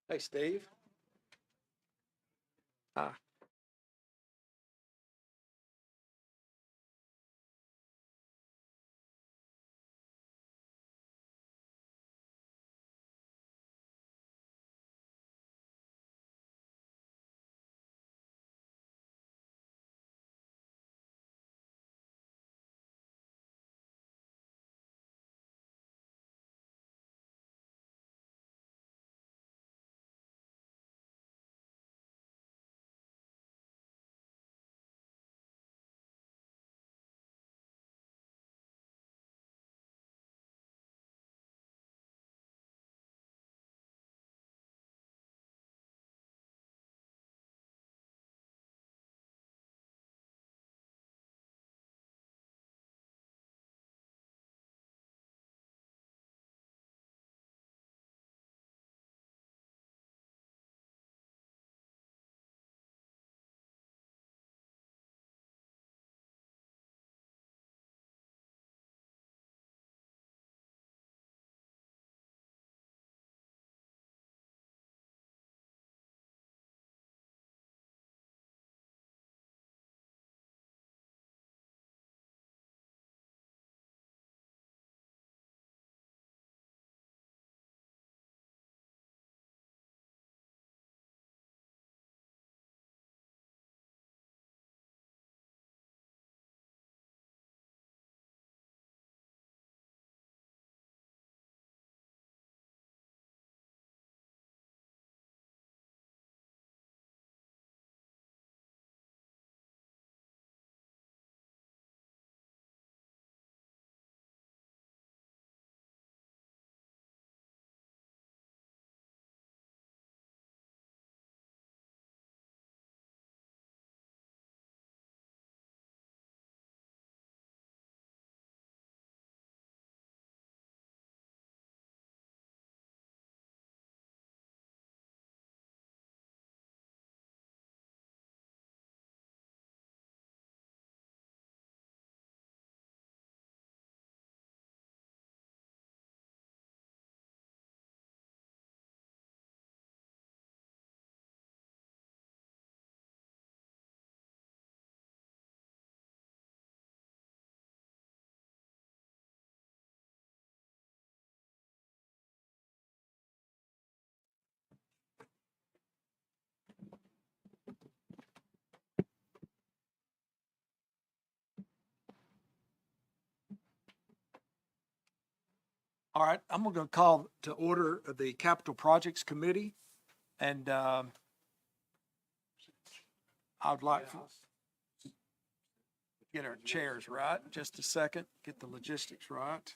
Hey, Steve. Hi. All right, I'm going to call to order the Capital Projects Committee, and I'd like to get our chairs right. Just a second, get the logistics right.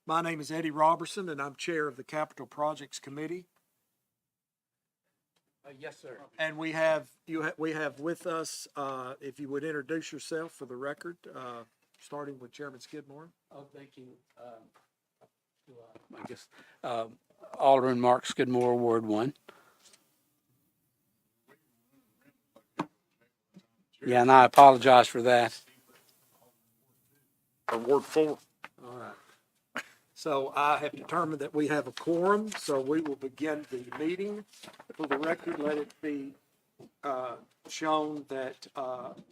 My name is Eddie Robertson, and I'm Chair of the Capital Projects Committee. Yes, sir. And we have with us, if you would introduce yourself for the record, starting with Chairman Skidmore. Oh, thank you. I guess Alderman Mark Skidmore, Ward 1. Yeah, and I apologize for that. Or Ward 4. All right. So I have determined that we have a quorum, so we will begin the meeting. For the record, let it be shown that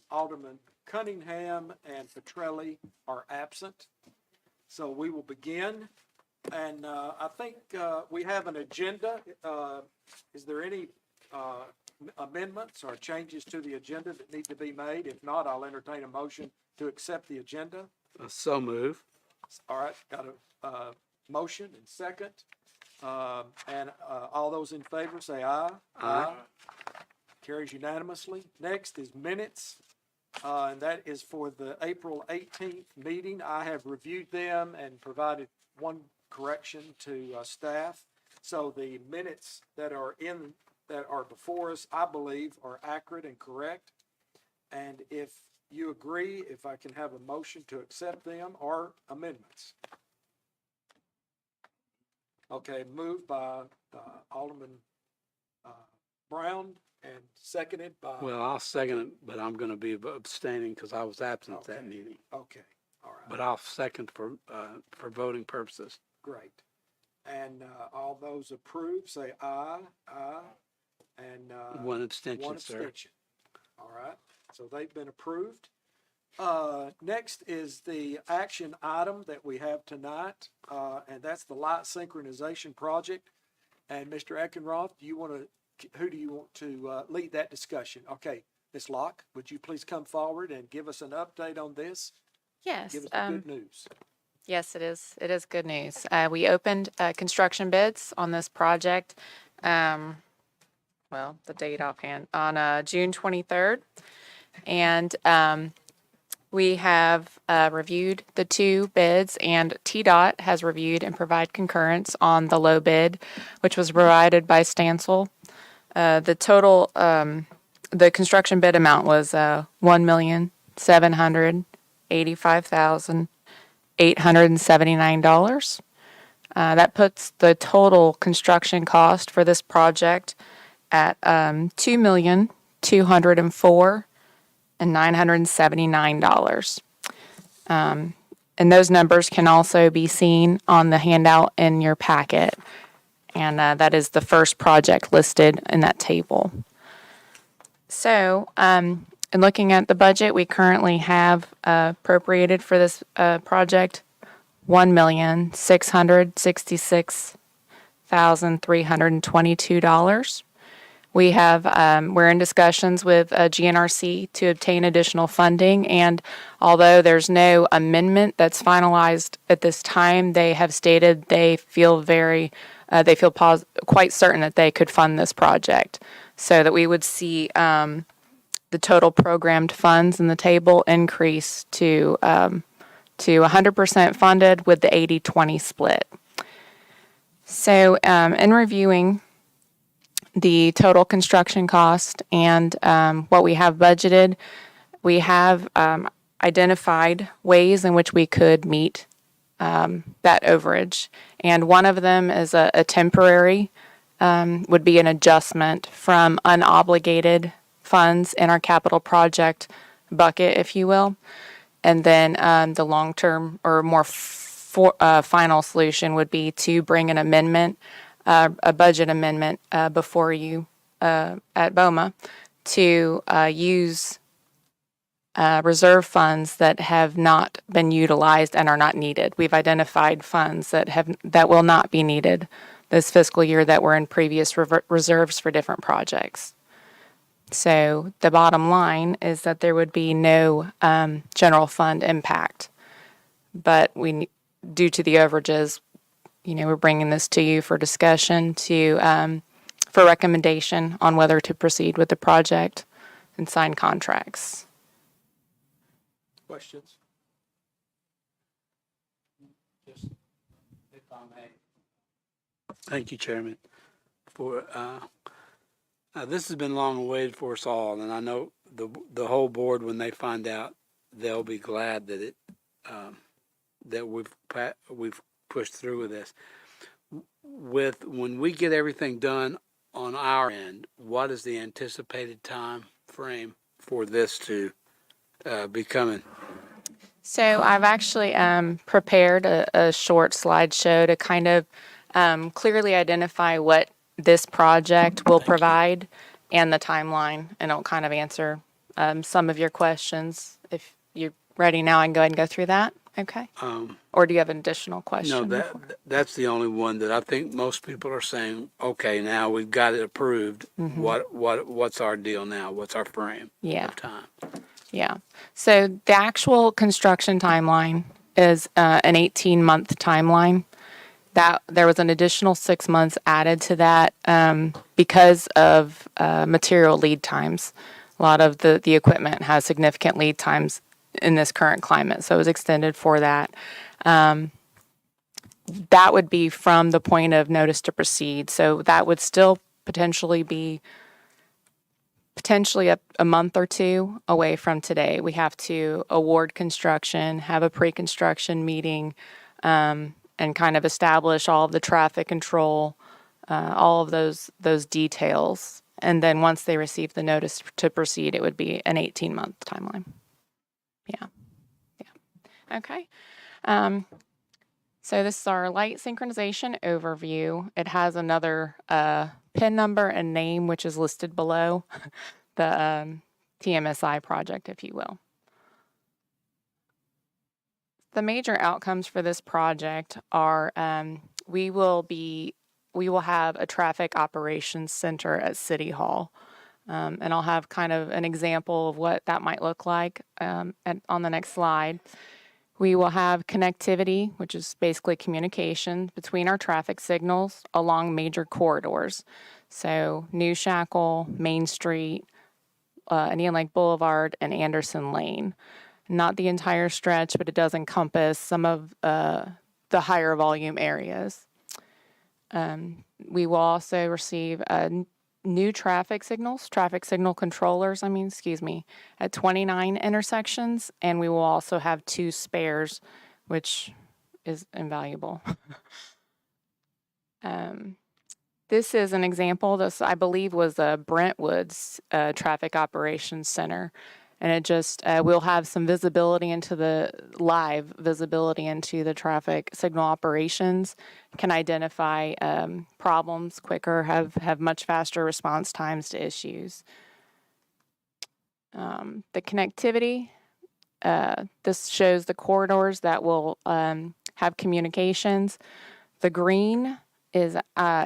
Alderman Cunningham and Petrelli are absent. So we will begin, and I think we have an agenda. Is there any amendments or changes to the agenda that need to be made? If not, I'll entertain a motion to accept the agenda. So move. All right, got a motion and second. And all those in favor say aye. Aye. Carries unanimously. Next is minutes, and that is for the April 18th meeting. I have reviewed them and provided one correction to staff. So the minutes that are before us, I believe, are accurate and correct. And if you agree, if I can have a motion to accept them or amendments. Okay, moved by Alderman Brown and seconded by. Well, I'll second it, but I'm going to be abstaining because I was absent at that meeting. Okay, all right, But I'll second for voting purposes. great. And all those approve, say aye, aye, and One abstention, one sir. abstention. All right, so they've been approved. Next is the action item that we have tonight, and that's the light synchronization project. And Mr. Eckenroth, who do you want to lead that discussion? Okay, Ms. Locke, would you please come forward and give us an update on this? Yes. Give us the good news. Yes, it is. It is good news. We opened construction bids on this project. The date offhand on June 23rd, and we have reviewed the two bids, and TDOT has reviewed and provided concurrence on the low bid, which was provided by Stansel. The total, the construction bid amount was $1,785,879. That puts the total construction cost for this project at $2,204,979. And those numbers can also be seen on the handout in your packet. And that is the first project listed in that table. So, in looking at the budget, we currently have appropriated for this project $1,666,322. We have, we're in discussions with GNRC to obtain additional funding, and although there's no amendment that's finalized at this time, they have stated they feel quite certain that they could fund this project, so that we would see the total programmed funds in the table increase to 100% funded with the 80-20 split. So, in reviewing the total construction cost and what we have budgeted, we have identified ways in which we could meet that overage. And one of them is a temporary, would be an adjustment from unobligated funds in our capital project bucket, if you will. And then the long-term or more final solution would be to bring an amendment, a budget amendment before you at BOMA to use reserve funds that have not been utilized and are not needed. We've identified funds that will not be needed this fiscal year that were in previous reserves for different projects. So the bottom line is that there would be no general fund impact, but due to the overages, we're bringing this to you for discussion for recommendation on whether to proceed with the project and sign contracts. Questions? Just, if I may. Thank you, Chairman. This has been long awaited for us all, and I know the whole board, when they find out, they'll be glad that that we've pushed through with this. When we get everything done on our end, what is the anticipated time frame for this to be coming? So I've actually prepared a short slideshow to kind of clearly identify what this project will provide and the timeline, and it'll kind of answer some of your questions. If you're ready now, I can go ahead and go through that. Okay. Or do you have an additional question? No, that's the only one that I think most people are saying, okay, now we've got it approved. Mm-hmm. What's our deal now? What's our frame of time? Yeah. So the actual construction timeline is an 18-month timeline. That there was an additional 6 months added to that because of material lead times. A lot of the equipment has significant lead times in this current climate, so it was extended for that. That would be from the point of notice to proceed. So that would still potentially be a month or two away from today. We have to award construction, have a pre-construction meeting, and kind of establish all of the traffic control, all of those details. And then once they receive the notice to proceed, it would be an 18-month timeline. Yeah. Okay. So this is our light synchronization overview. It has another PIN number and name, which is listed below the TMSI project, if you will. The major outcomes for this project are we will have a traffic operations center at City Hall. And I'll have kind of an example of what that might look like on the next slide. We will have connectivity, which is basically communication between our traffic signals along major corridors. So New Shackle, Main Street, Indian Lake Boulevard, and Anderson Lane. Not the entire stretch, but it does encompass some of the higher volume areas. We will also receive new traffic signal controllers, at 29 intersections, and we will also have 2 spares, which is invaluable. This is an example. This, I believe, was Brentwood's traffic operations center. And it just, we'll have some visibility into live visibility into the traffic signal operations, can identify problems quicker, have much faster response times to issues. The connectivity, this shows the corridors that will have communications. The green is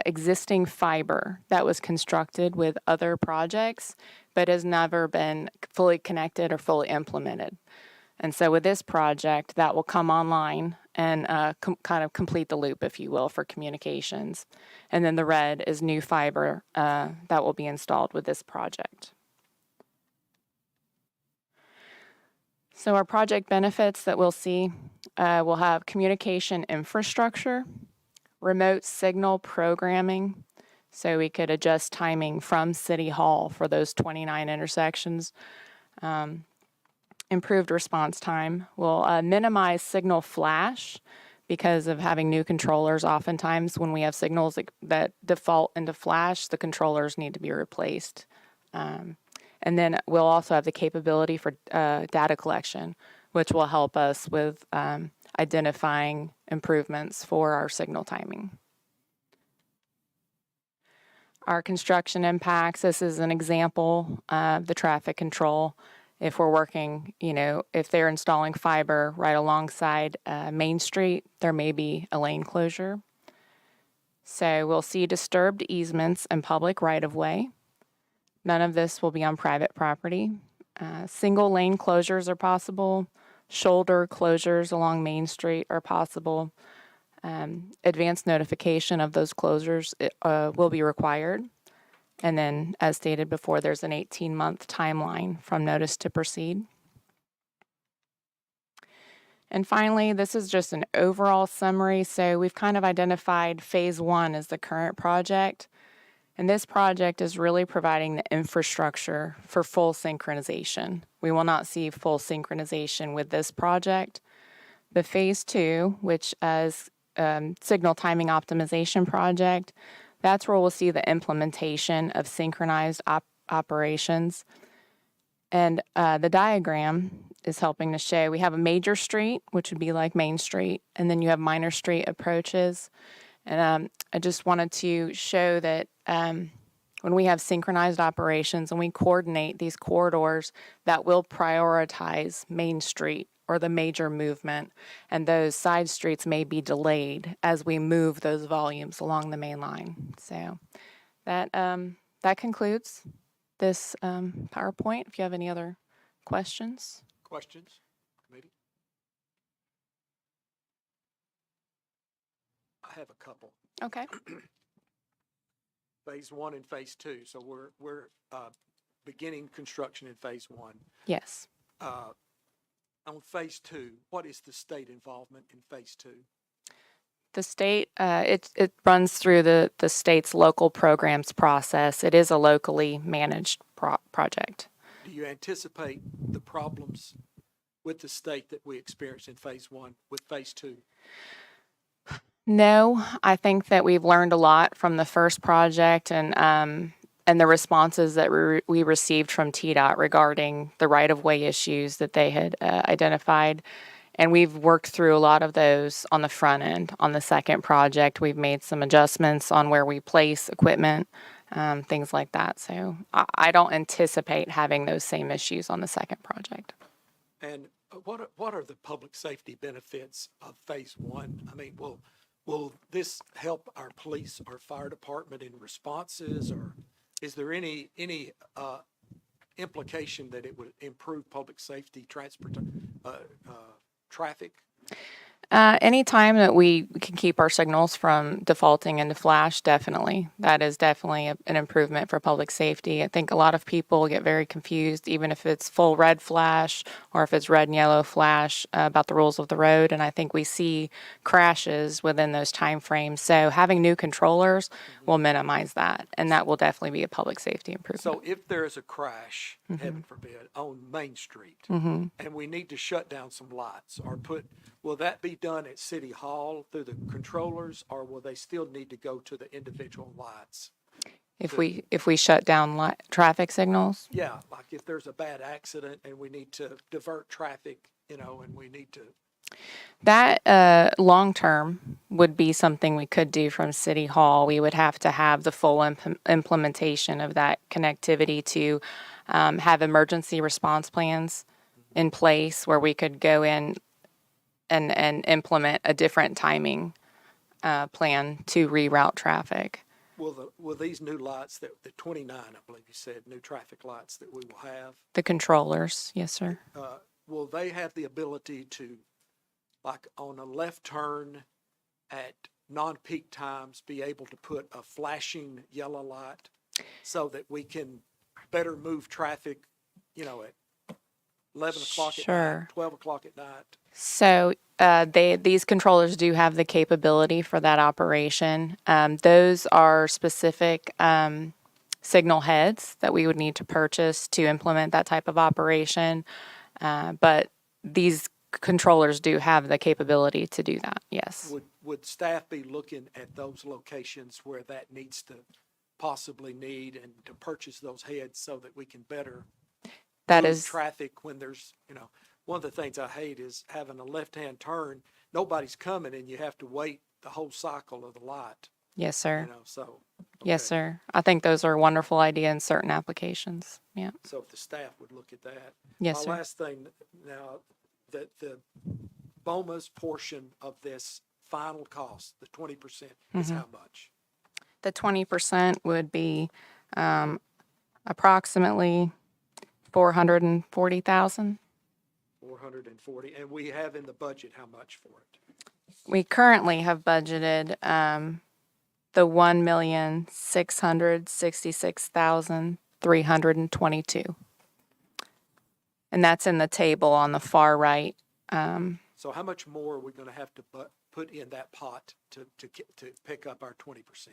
existing fiber that was constructed with other projects, but has never been fully connected or fully implemented. And so with this project, that will come online and kind of complete the loop, if you will, for communications. And then the red is new fiber that will be installed with this project. So our project benefits that we'll see, we'll have communication infrastructure, remote signal programming, so we could adjust timing from City Hall for those 29 intersections. Improved response time will minimize signal flash because of having new controllers. Oftentimes when we have signals that default into flash, the controllers need to be replaced. And then we'll also have the capability for data collection, which will help us with identifying improvements for our signal timing. Our construction impacts, this is an example of the traffic control. If we're working, if they're installing fiber right alongside Main Street, there may be a lane closure. So we'll see disturbed easements and public right-of-way. None of this will be on private property. Single lane closures are possible. Shoulder closures along Main Street are possible. Advanced notification of those closures will be required. And then, as stated before, there's an 18-month timeline from notice to proceed. And finally, this is just an overall summary. So we've kind of identified phase 1 as the current project. And this project is really providing the infrastructure for full synchronization. We will not see full synchronization with this project. The phase 2, which is signal timing optimization project, that's where we'll see the implementation of synchronized operations. And the diagram is helping to show we have a major street, which would be like Main Street, and then you have minor street approaches. And I just wanted to show that when we have synchronized operations and we coordinate these corridors, that will prioritize Main Street or the major movement, and those side streets may be delayed as we move those volumes along the main line. So that concludes this PowerPoint. If you have any other questions. Questions, committee? I have a couple. Okay. Phase 1 and phase 2. So we're beginning construction in phase 1. Yes. On phase 2, what is the state involvement in phase 2? The state, it runs through the state's local programs process. It is a locally managed project. Do you anticipate the problems with the state that we experienced in phase 1 with phase 2? No, I think that we've learned a lot from the first project and the responses that we received from TDOT regarding the right-of-way issues that they had identified. And we've worked through a lot of those on the front end. On the second project, we've made some adjustments on where we place equipment, things like that. So I don't anticipate having those same issues on the second project. And what are the public safety benefits of phase one? I mean, will this help our police or fire department in responses, or is there any implication that it would improve public safety, traffic? Anytime that we can keep our signals from defaulting into flash, definitely. That is definitely an improvement for public safety. I think a lot of people get very confused, even if it's full red flash or if it's red and yellow flash, about the rules of the road. And I think we see crashes within those time frames. So having new controllers will minimize that. And that will definitely be a public safety improvement. So if there is a crash, heaven forbid, on Main Street, and we need to shut down some lights or will that be done at City Hall through the controllers, or will they still need to go to the individual lights? If we shut down traffic signals, Yeah, like if there's a bad accident and we need to divert traffic, and we need to. that long term would be something we could do from City Hall. We would have to have the full implementation of that connectivity to have emergency response plans in place where we could go in and implement a different timing plan to reroute traffic. Will these new lights the 29, I believe you said, new traffic lights that we will have, The controllers, yes, sir. will they have the ability to, like on a left turn at non-peak times, be able to put a flashing yellow light so that we can better move traffic, at 11 o'clock at Sure. night, 12 o'clock at night? So these controllers do have the capability for that operation. Those are specific signal heads that we would need to purchase to implement that type of operation. But these controllers do have the capability to do that, yes. Would staff be looking at those locations where that needs to possibly need and to purchase those heads so that we can better That move is, traffic when there's, one of the things I hate is having a left-hand turn, nobody's coming and you have to wait the whole cycle of the light, yes, sir. so. Yes, okay. sir. I think those are a wonderful idea in certain applications. Yeah. So if the staff would look at that. Yes, My sir. last thing now, that the BOMA's portion of this final cost, the 20%, is Mm-hmm. how much? The 20% would be approximately 440,000. 440, and we have in the budget how much for it? We currently have budgeted the 1,666,322. And that's in the table on the far right. So how much more are we going to have to put in that pot to pick up our 20%?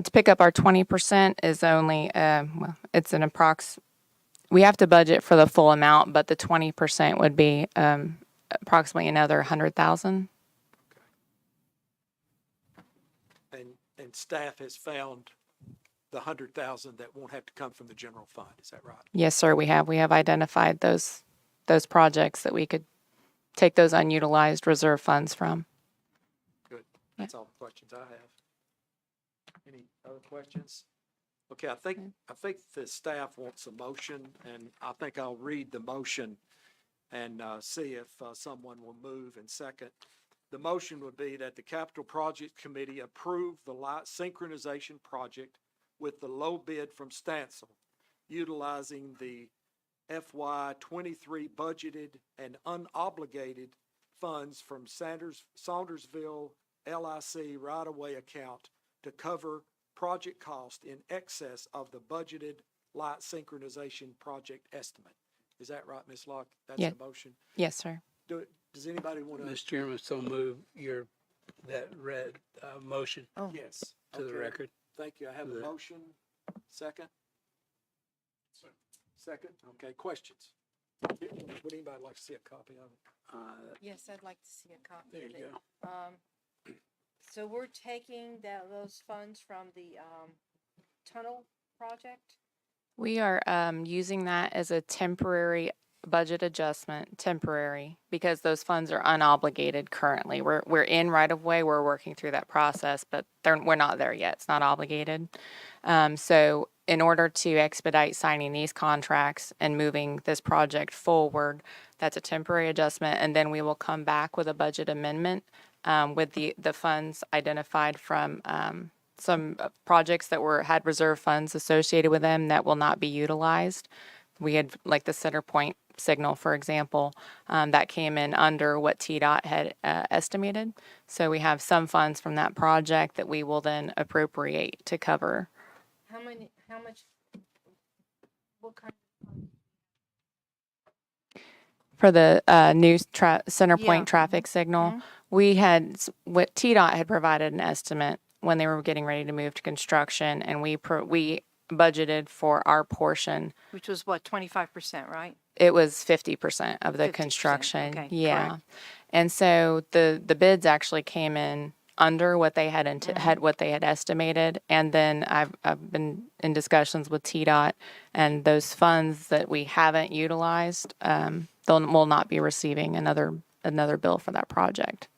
To pick up our 20% is only, it's an we have to budget for the full amount, but the 20% would be approximately another 100,000. And staff has found the 100,000 that won't have to come from the general fund, is that right? Yes, sir, we have. We have identified those projects that we could take those unutilized reserve funds from. Good. That's all the questions I have. Any other questions? Okay, I think the staff wants a motion, and I think I'll read the motion and see if someone will move and second. The motion would be that the Capital Project Committee approve the light synchronization project with the low bid from Stansel, utilizing the FY '23 budgeted and unobligated funds from Saundersville LIC right-of-way account to cover project cost in excess of the budgeted light synchronization project estimate. Is that right, Ms. Locke? That's Yeah. the motion. Yes, sir. Does anybody want to? Mr. Chairman, so move that read motion Yes. to the Okay. record. Thank you. I have a Yeah. motion. Second? Second. Okay, questions? Would anybody like to see a copy of it? Yes, I'd like to see a copy There of you it. go. So we're taking those funds from the tunnel project? We are using that as a temporary budget adjustment, temporary, because those funds are unobligated currently. We're in right of way. We're working through that process, but we're not there yet. It's not obligated. So in order to expedite signing these contracts and moving this project forward, that's a temporary adjustment, and then we will come back with a budget amendment with the funds identified from some projects that had reserve funds associated with them that will not be utilized. We had, like the center point signal, for example, that came in under what TDOT had estimated. So we have some funds from that project that we will then appropriate to cover. How much, what kind? For the new center point Yeah. traffic signal, we had, what TDOT had provided an estimate when they were getting ready to move to construction, and we budgeted for our portion. Which was what, 25%, right? It was 50% of the 50%, construction. okay, Yeah. correct. And so the bids actually came in under what they had what they had estimated. And then I've been in discussions with TDOT, and those funds that we haven't utilized, will not be receiving another bill for that project.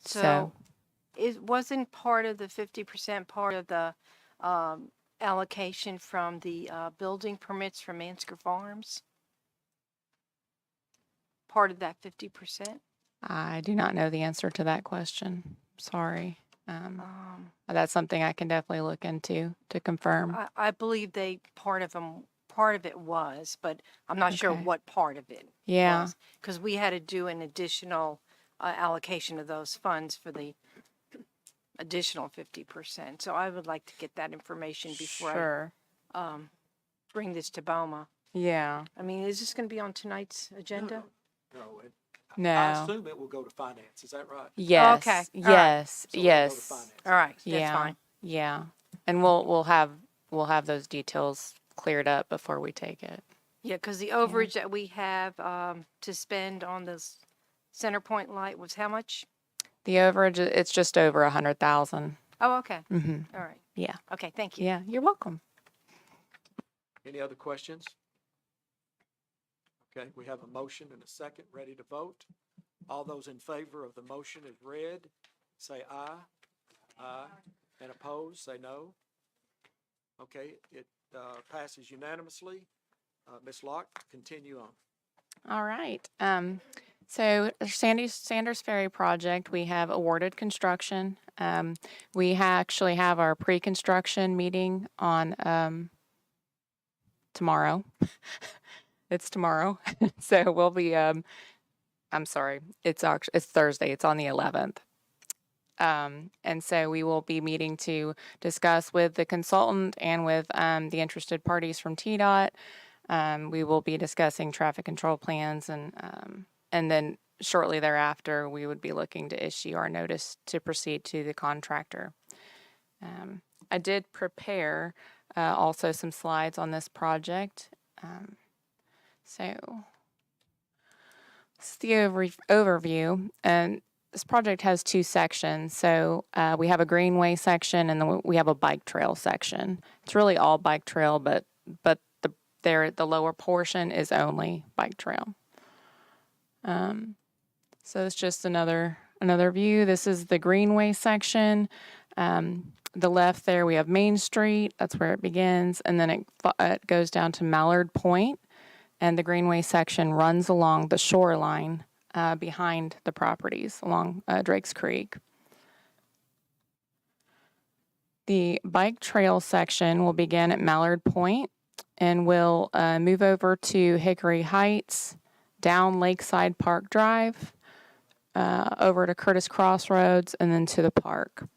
So it wasn't part of the 50% part of the allocation from the building permits from Mansker Farms? Part of that 50%? I do not know the answer to that question. Sorry. That's something I can definitely look into to confirm. I believe part of it was, but I'm not sure Okay. what part of it Yeah. was. Because we had to do an additional allocation of those funds for the additional 50%. So I would like to get that information before Sure. I bring this to BOMA. Yeah. I mean, is this going to be on tonight's agenda? No, I No. assume it will go to finance, is that right? Yes. Okay. All right. Yes. So it'll go to Yes. finance. All right, that's Yeah. fine. Yeah. And we'll have those details cleared up before we take it. Yeah, because the overage that we have to spend on this center point light was how much? The overage, it's just over 100,000. Oh, okay. Mm-hmm. All right. Yeah. Okay, thank you. Yeah. You're welcome. Any other questions? Okay, we have a motion and a second, ready to vote. All those in favor of the motion as read, say aye. Aye. And opposed, say no. Okay, it passes unanimously. Ms. Locke, continue on. All right. So Sanders Ferry project, we have awarded construction. We actually have our pre-construction meeting on tomorrow. It's tomorrow. So we'll be, I'm sorry, it's Thursday. It's on the 11th. And so we will be meeting to discuss with the consultant and with the interested parties from TDOT. We will be discussing traffic control plans, and then shortly thereafter, we would be looking to issue our notice to proceed to the contractor. I did prepare also some slides on this project. So this is the overview, and this project has two sections. So we have a greenway section, and then we have a bike trail section. It's really all bike trail, but the lower portion is only bike trail. So it's just another view. This is the greenway section. The left there we have Main Street. That's where it begins, and then it goes down to Mallard Point, and the greenway section runs along the shoreline behind the properties along Drake's Creek. The bike trail section will begin at Mallard Point and will move over to Hickory Heights, down Lakeside Park Drive, over to Curtis Crossroads, and then to the park.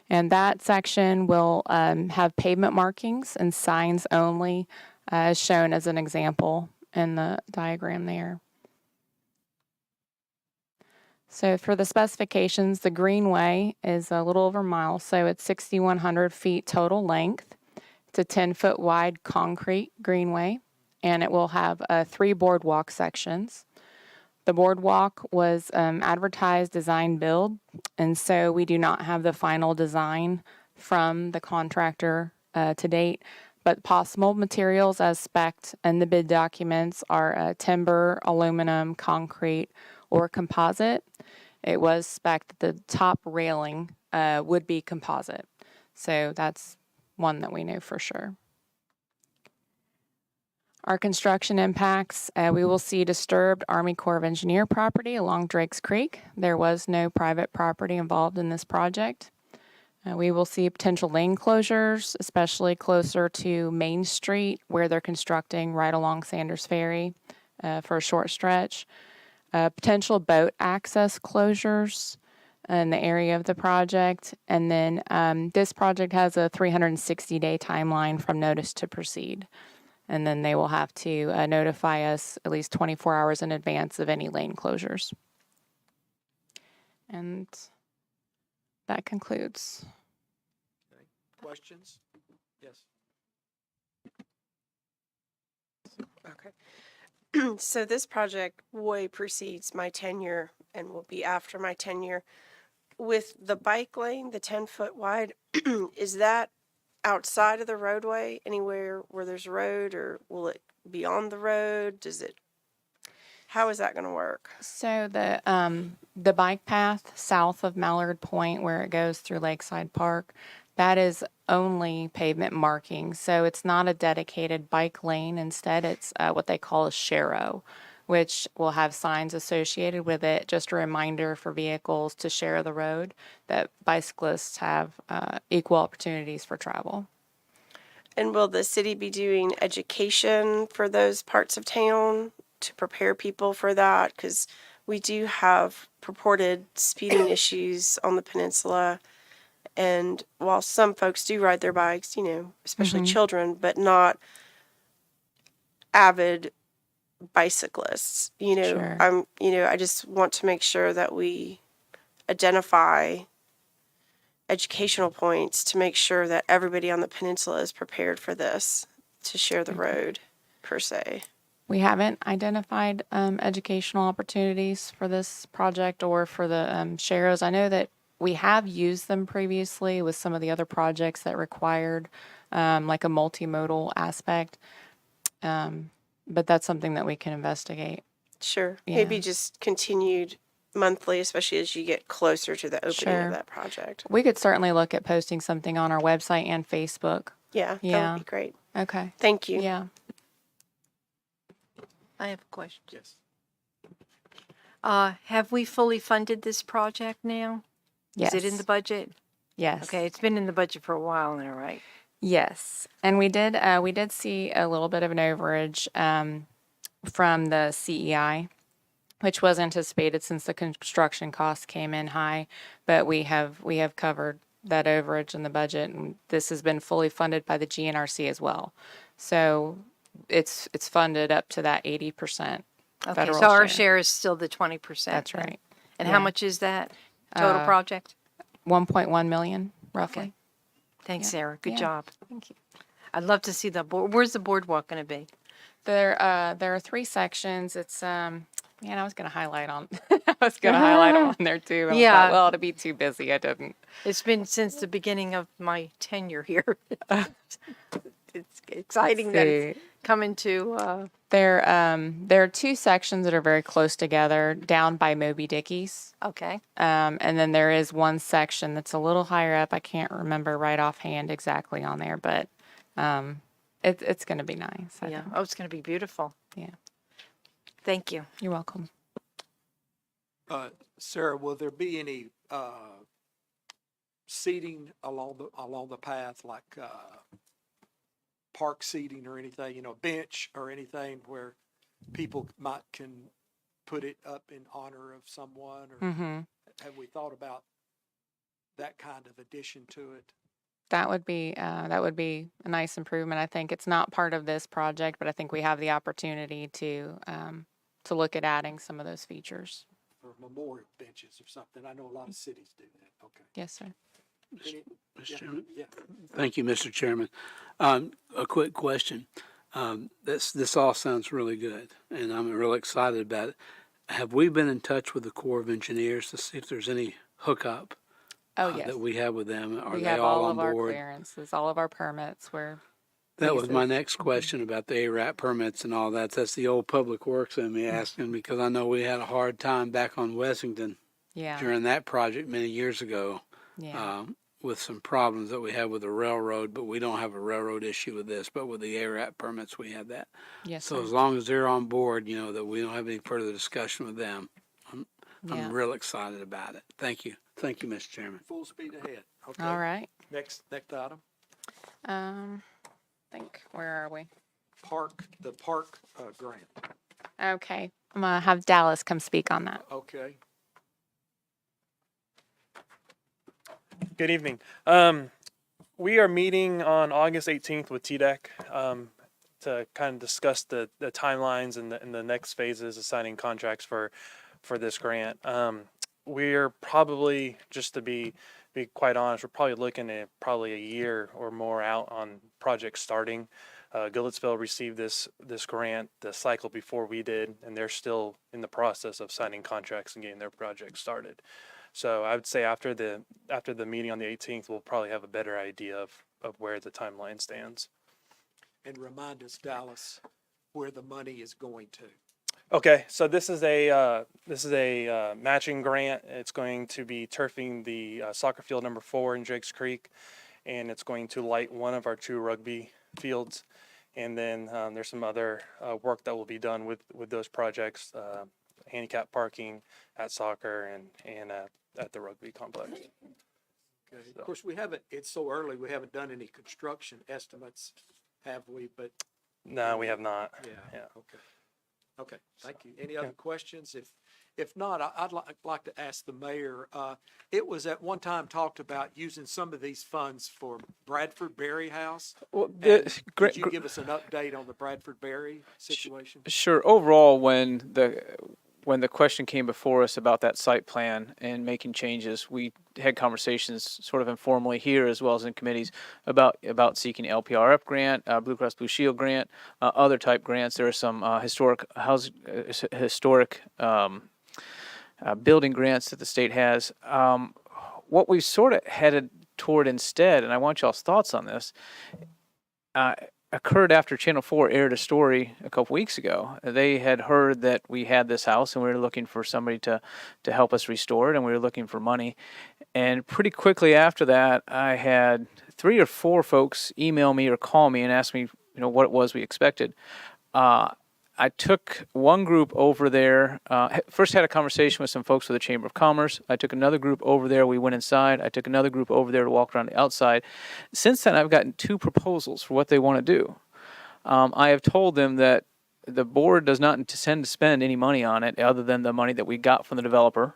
And that section will have pavement markings and signs only, as shown as an example in the diagram there. So for the specifications, the greenway is a little over a mile, so it's 6,100 feet total length. It's a 10-foot wide concrete greenway, and it will have 3 boardwalk sections. The boardwalk was advertised design build, and so we do not have the final design from the contractor to date, But possible materials as spec'd in the bid documents are timber, aluminum, concrete, or composite. It was spec'd that the top railing would be composite. So that's one that we know for sure. Our construction impacts, we will see disturbed Army Corps of Engineer property along Drake's Creek. There was no private property involved in this project. We will see potential lane closures, especially closer to Main Street where they're constructing right along Sanders Ferry for a short stretch. Potential boat access closures in the area of the project. And then this project has a 360-day timeline from notice to proceed. And then they will have to notify us at least 24 hours in advance of any lane closures. And that concludes. Okay. Questions? Yes. Okay. So this project way precedes my tenure and will be after my tenure. With the bike lane, the 10-foot wide, is that outside of the roadway, anywhere where there's a road, or will it be on the road? How is that going to work? So the bike path south of Mallard Point, where it goes through Lakeside Park, that is only pavement marking. So it's not a dedicated bike lane. Instead, it's what they call a sharrow, which will have signs associated with it. Just a reminder for vehicles to share the road, that bicyclists have equal opportunities for travel. And will the city be doing education for those parts of town to prepare people for that? Because we do have purported speeding issues on the peninsula. And while some folks do ride their bikes, especially children, but not avid bicyclists, Sure. I just want to make sure that we identify educational points to make sure that everybody on the peninsula is prepared for this, to share the road per se. We haven't identified educational opportunities for this project or for the sharrows. I know that we have used them previously with some of the other projects that required like a multimodal aspect. But that's something that we can investigate. Sure. Yeah. Maybe just continued monthly, especially as you get closer to the opening Sure. of that project. We could certainly look at posting something on our website and Facebook. Yeah, that Yeah. would be great. Okay. Thank you. Yeah. I have a question. Yes. Have we fully funded this project now? Yes. Is it in the budget? Yes. Okay, it's been in the budget for a while now, right? Yes. And we did see a little bit of an overage from the CEI, which was anticipated since the construction costs came in high, but we have covered that overage in the budget, and this has been fully funded by the GNRC as well. So it's funded up to that 80% Okay, federal so our share. share is still the 20%. That's then. right. And Yeah. how much is that total project? 1.1 million, roughly. Okay. Thanks, Yeah. Sarah. Good Yeah. job. Thank you. I'd love to see the board. Where's the boardwalk going to be? There are 3 sections. It's man, I was gonna highlight on I was gonna highlight them on there too. And I Yeah. thought, well, it'd be too busy. I didn't. It's been since the beginning of my tenure here. It's exciting that it's See. coming to. There are 2 sections that are very close together, down by Moby Dickies. Okay. And then there is one section that's a little higher up. I can't remember right offhand exactly on there, but it's going to be nice. I Yeah. think. Oh, it's going to be beautiful. Yeah. Thank you. You're welcome. Sarah, will there be any seating along the path, like park seating or anything, bench or anything where people can put it up in honor of someone? Or Mm-hmm. have we thought about that kind of addition to it? That would be a nice improvement. I think it's not part of this project, but I think we have the opportunity to look at adding some of those features. Or memorial benches or something? I know a lot of cities do that. Okay. Yes, sir. Any- Mr. yeah, Chairman? yeah. Thank you, Mr. Chairman. A quick question. This all sounds really good, and I'm really excited about it. Have we been in touch with the Corps of Engineers to see if there's any hookup Oh, yes. that we have with them? Are We they have all all on of our board? clearances, all of our permits. We're That was my next question about the ARAP permits and all that. That's the old public works in me asking, because I know we had a hard time back on Wessington Yeah, during that project many years ago. yeah. With some problems that we had with the railroad, but we don't have a railroad issue with this, but with the ARAP permits, we had that. Yes, So sir. as long as they're on board, that we don't have any further discussion with them, Yeah. I'm real excited about it. Thank you. Thank you, Mr. Chairman. Full speed ahead. Okay. All right. Next item, Where are we? the park grant. Okay. I'm going to have Dallas come speak on that. Okay. Good evening. We are meeting on August 18th with TDEC to kind of discuss the timelines and the next phases of signing contracts for this grant. We're probably, just to be quite honest, we're probably looking at probably a year or more out on projects starting. Goodlettsville received this grant the cycle before we did, and they're still in the process of signing contracts and getting their project started. So I would say after the meeting on the 18th, we'll probably have a better idea of where the timeline stands. And remind us, Dallas, where the money is going to. Okay, so this is a matching grant. It's going to be turfing the soccer field number 4 in Drakes Creek, and it's going to light one of our 2 rugby fields. And then there's some other work that will be done with those projects, handicap parking at soccer and at the rugby complex. Okay. Of course, it's so early, we haven't done any construction estimates, have we? But No, we have not. yeah. Okay, thank you. Any other questions? If not, I'd like to ask the mayor, it was at one time talked about using some of these funds for Bradford Berry House. Well, And could you give us an update on the Bradford Berry situation? Sure. Overall, when the question came before us about that site plan and making changes, we had conversations sort of informally here as well as in committees about seeking LPRF grant, Blue Cross Blue Shield grant, other type grants. There are some historic building grants that the state has. What we sort of headed toward instead, and I want y'all's thoughts on this, occurred after Channel 4 aired a story a couple weeks ago. They had heard that we had this house and we were looking for somebody to help us restore it, and we were looking for money. And pretty quickly after that, I had 3 or 4 folks email me or call me and ask me, what it was we expected. I took one group over there, first had a conversation with some folks with the Chamber of Commerce. I took another group over there. We went inside. I took another group over there to walk around the outside. Since then, I've gotten 2 proposals for what they want to do. I have told them that the board does not intend to spend any money on it other than the money that we got from the developer,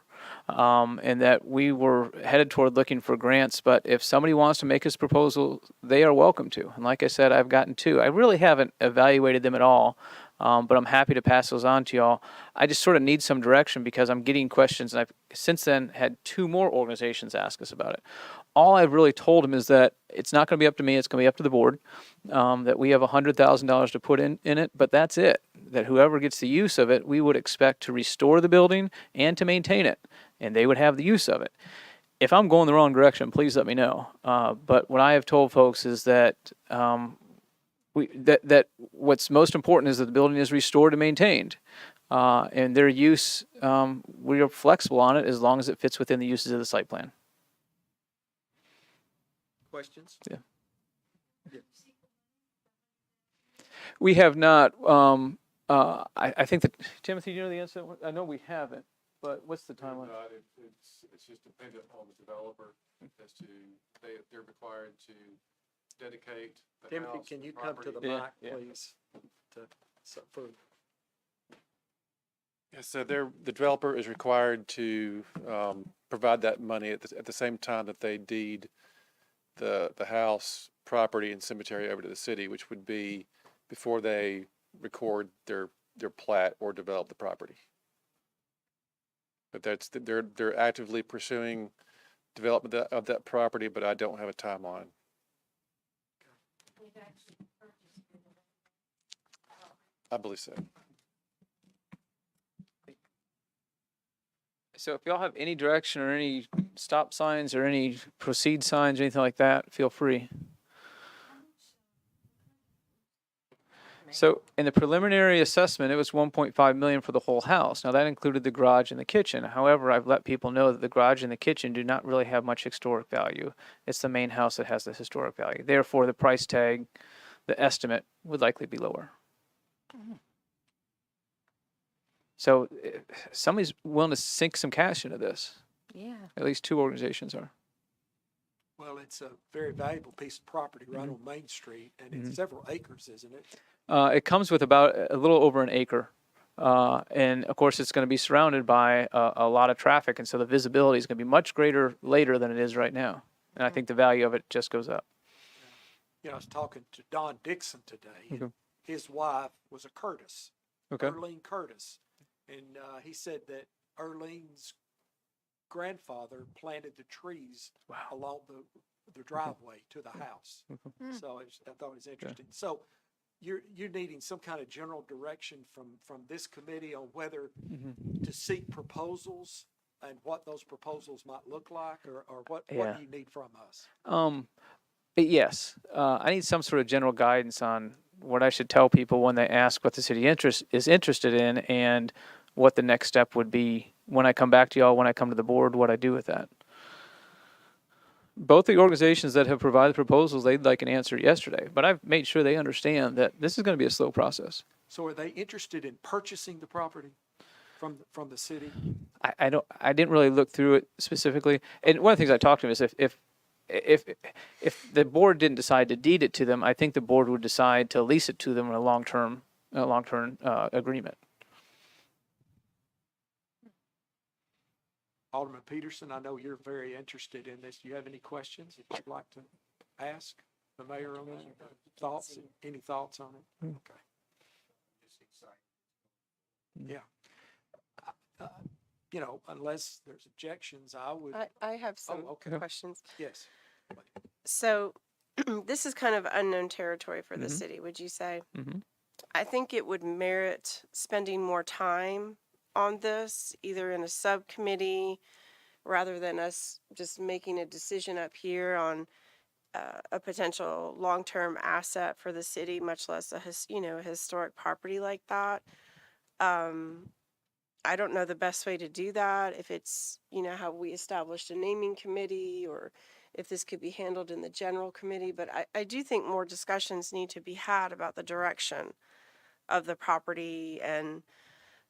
and that we were headed toward looking for grants. But if somebody wants to make us a proposal, they are welcome to. And like I said, I've gotten 2. I really haven't evaluated them at all. But I'm happy to pass those on to y'all. I just sort of need some direction because I'm getting questions, and I've since then had 2 more organizations ask us about it. All I've really told them is that it's not going to be up to me, it's going to be up to the board, that we have $100,000 to put in it, but that's it. That whoever gets the use of it, we would expect to restore the building and to maintain it, and they would have the use of it. If I'm going the wrong direction, please let me know. But what I have told folks is that that what's most important is that the building is restored and maintained, and their use, we are flexible on it as long as it fits within the uses of the site plan. Questions? Yeah. Yes. We have not. I think that Timothy, do you know the answer? I know we haven't, but what's the timeline? It's just dependent on the developer as to they're required to dedicate the Timothy, house, can you come property. to the Yeah, mic, yeah. please? Yeah, so the developer is required to provide that money at the same time that they deed the house, property, and cemetery over to the city, which would be before they record their plat or develop the property. But they're actively pursuing development of that property, but I don't have a timeline. I believe so. So if y'all have any direction or any stop signs or any proceed signs or anything like that, feel free. So in the preliminary assessment, it was 1.5 million for the whole house. Now that included the garage and the kitchen. However, I've let people know that the garage and the kitchen do not really have much historic value. It's the main house that has the historic value. Therefore, the price tag, the estimate would likely be lower. So somebody's willing to sink some cash into this. Yeah. At least two organizations are. Well, it's a very valuable piece of property right on Main Street, and it's several acres, isn't it? It comes with about a little over an acre. And of course, it's going to be surrounded by a lot of traffic. And so the visibility is going to be much greater later than it is right now. And I think the value of it just goes up. You know, I was talking to Don Dixon today. And Okay. his wife was a Curtis, Okay. Erlene Curtis. And he said that Erlene's grandfather planted the trees along the driveway to the house. So I thought it was interesting. So you're needing some kind of general direction from this committee on whether to seek proposals and what those proposals might look like, or what do you need from us? Yes. I need some sort of general guidance on what I should tell people when they ask what the city is interested in, and what the next step would be when I come back to y'all, when I come to the board, what I do with that. Both the organizations that have provided proposals, they'd like an answer yesterday, but I've made sure they understand that this is going to be a slow process. So are they interested in purchasing the property from the city? I didn't really look through it specifically. And one of the things I talked to them is if the board didn't decide to deed it to them, I think the board would decide to lease it to them in a long-term agreement. Alderman Peterson, I know you're very interested in this. Do you have any questions that you'd like to ask the mayor on that? Thoughts? Any thoughts on it? Okay. Yeah. You know, unless there's objections, I would. I have some okay. questions. Yes. So this is kind of unknown territory for the city, would you say? I think it would merit spending more time on this, either in a subcommittee, rather than us just making a decision up here on a potential long-term asset for the city, much less a historic property like that. I don't know the best way to do that, if it's, how we established a naming committee, or if this could be handled in the general committee. But I do think more discussions need to be had about the direction of the property and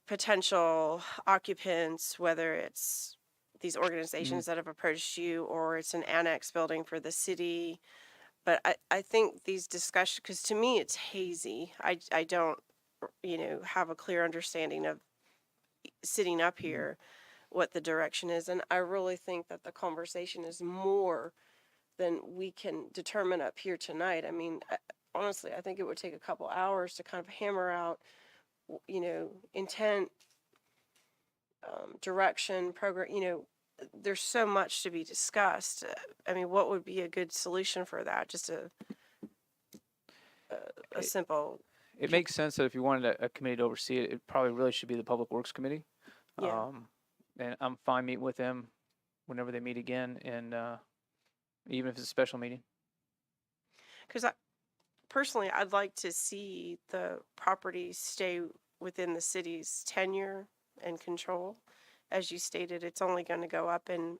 potential occupants, whether it's these organizations that have approached you, or it's an annex building for the city. But I think these discussions, because to me it's hazy. I don't, have a clear understanding of sitting up here what the direction is. And I really think that the conversation is more than we can determine up here tonight. I mean, honestly, I think it would take a couple hours to kind of hammer out, intent, direction, program. There's so much to be discussed. I mean, what would be a good solution for that? Just a simple. It makes sense that if you wanted a committee to oversee it, it probably really should be the Public Works Committee. Yeah. And I'm fine meeting with them whenever they meet again, and even if it's a special meeting. Because personally, I'd like to see the property stay within the city's tenure and control. As you stated, it's only going to go up in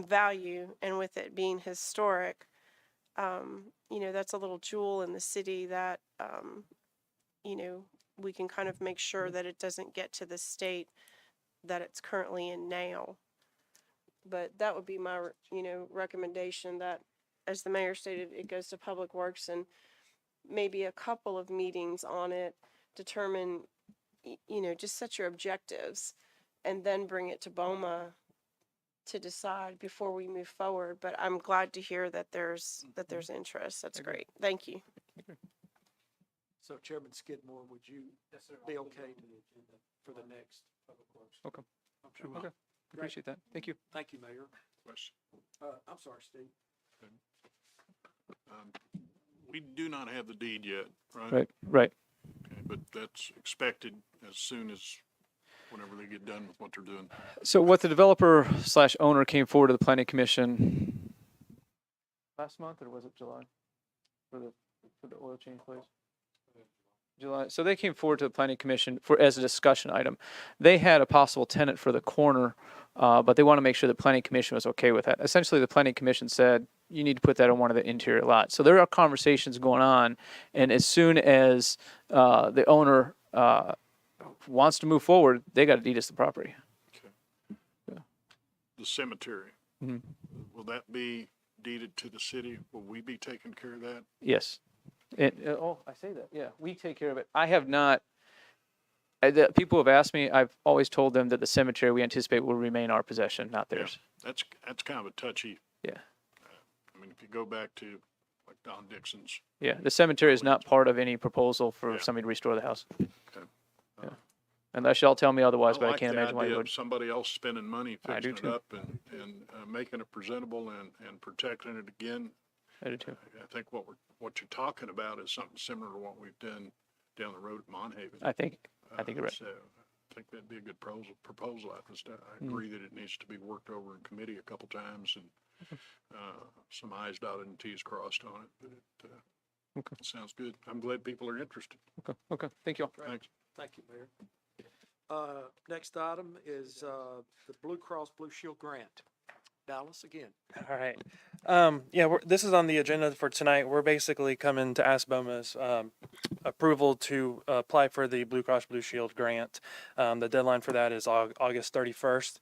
value, and with it being historic, that's a little jewel in the city that, we can kind of make sure that it doesn't get to the state that it's currently in now. But that would be my, recommendation, that, as the mayor stated, it goes to Public Works, and maybe a couple of meetings on it, determine, just set your objectives, and then bring it to BOMA to decide before we move forward. But I'm glad to hear that there's interest. That's great. Thank you. So Chairman Skidmore, would you be okay for the next Public Works? Okay. Sure. Okay. Appreciate that. Thank you. Thank you, Mayor. Question. I'm sorry, Steve. We do not have the deed yet, right? Right. Okay, but that's expected as soon as whenever they get done with what they're doing. So what the developer/owner came forward to the Planning Commission last month, or was it July, for the oil change place? July. So they came forward to the planning commission as a discussion item. They had a possible tenant for the corner, but they want to make sure the planning commission was okay with that. Essentially, the planning commission said, you need to put that on one of the interior lots. So there are conversations going on, and as soon as the owner wants to move forward, they got to deed us the property. The cemetery, Mhm. will that be deeded to the city? Will we be taking care of that? Yes. I say that. Yeah, we take care of it. I have not. People have asked me. I've always told them that the cemetery we anticipate will remain our possession, not theirs. That's kind of a touchy, Yeah. I mean, if you go back to like Don Dixon's, Yeah. The cemetery is not part of any proposal for Yeah. somebody to restore the house. Okay. Yeah. Unless y'all tell me otherwise, but I like can't the imagine why you idea would. of somebody else spending money I do fixing it too. up and making it presentable and protecting it again. I do too. I think what you're talking about is something similar to what we've done down the road at Monhaven. I think you're right. So I think that'd be a good proposal. I agree that it needs to be worked over in committee a couple times and some I's dotted and T's crossed on it, but it sounds good. I'm glad people are interested. Okay. Thank you all. Thanks. Thank you, Mayor. Next item is the Blue Cross Blue Shield grant. Dallas again. All right. This is on the agenda for tonight. We're basically coming to ask BOMA's approval to apply for the Blue Cross Blue Shield grant. The deadline for that is August 31st.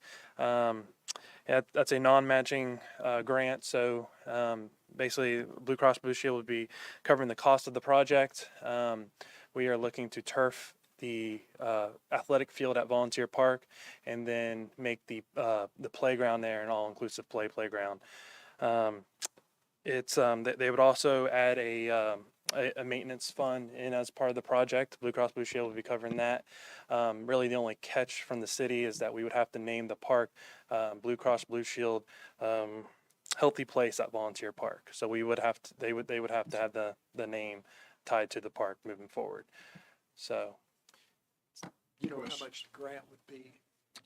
That's a non-matching grant, so basically Blue Cross Blue Shield would be covering the cost of the project. We are looking to turf the athletic field at Volunteer Park, and then make the playground there an all-inclusive playground. They would also add a maintenance fund in as part of the project. Blue Cross Blue Shield would be covering that. Really, the only catch from the city is that we would have to name the park Blue Cross Blue Shield Healthy Place at Volunteer Park. So we would have to, they would have to have the name tied to the park moving forward. So. You know how much the grant would be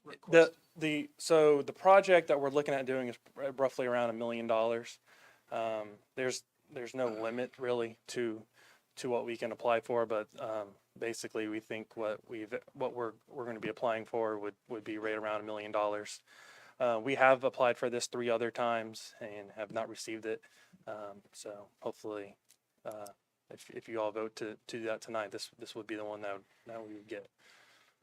requested? So the project that we're looking at doing is roughly around $1 million. There's no limit really to what we can apply for, but basically we think what we're going to be applying for would be right around $1 million. We have applied for this 3 other times and have not received it. So hopefully, if you all vote to do that tonight, this would be the one that we would get.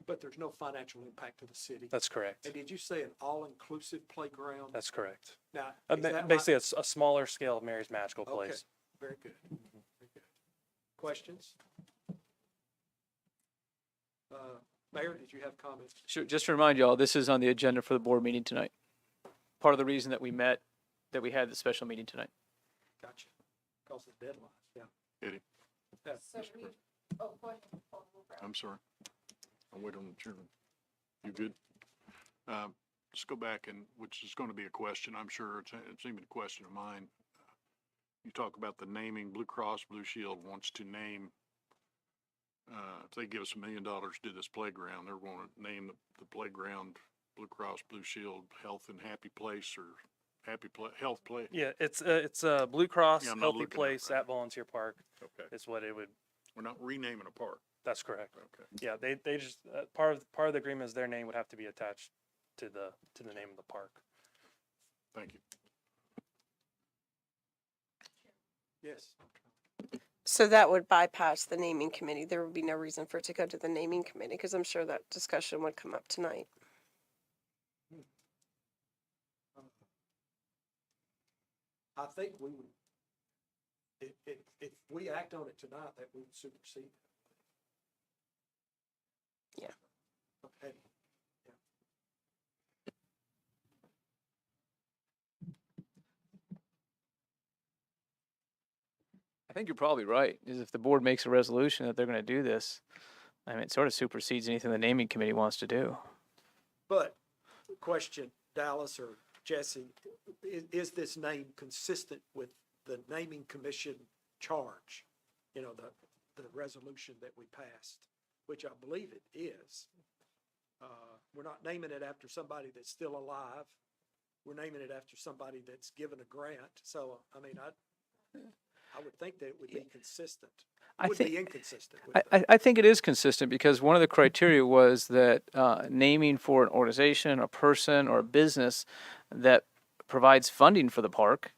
But there's no financial impact to the city. That's correct. And did you say an all-inclusive playground? That's correct. Now, is that Basically, it's a smaller scale of Mary's Magical Okay, Place. very good. Very good. Questions? Mayor, did you have comments? Sure. Just to remind y'all, this is on the agenda for the board meeting tonight. Part of the reason that we had the special meeting tonight. Gotcha. Because of the deadline, yeah. Eddie, Yeah. I'm sorry. I'll wait on the chairman. You good? Let's go back which is going to be a question. I'm sure it's even a question of mine. You talk about the naming. Blue Cross Blue Shield wants to name, if they give us $1 million to do this playground, they're going to name the playground Blue Cross Blue Shield Health and Happy Place or Health Place. Yeah, it's Blue Cross Yeah, I'm not Healthy looking at it Place right at Volunteer Park. Okay. Is what it would. We're not renaming a park. That's correct. Okay. Yeah, they just part of the agreement is their name would have to be attached to the name of the park. Thank you. Yes. So that would bypass the naming committee. There would be no reason for it to go to the naming committee because I'm sure that discussion would come up tonight. I think we would, if we act on it tonight, that would supersede. Yeah. Okay. Yeah. I think you're probably right. Is if the board makes a resolution that they're going to do this, I mean, it sort of supersedes anything the naming committee wants to do. But, question, Dallas or Jesse, is this name consistent with the naming commission charge? You know, the resolution that we passed, which I believe it is. We're not naming it after somebody that's still alive. We're naming it after somebody that's given a grant. So, I mean, I would think that it would be consistent. would think- be inconsistent with that. I think it is consistent because one of the criteria was that naming for an organization, a person, or a business that provides funding for the park,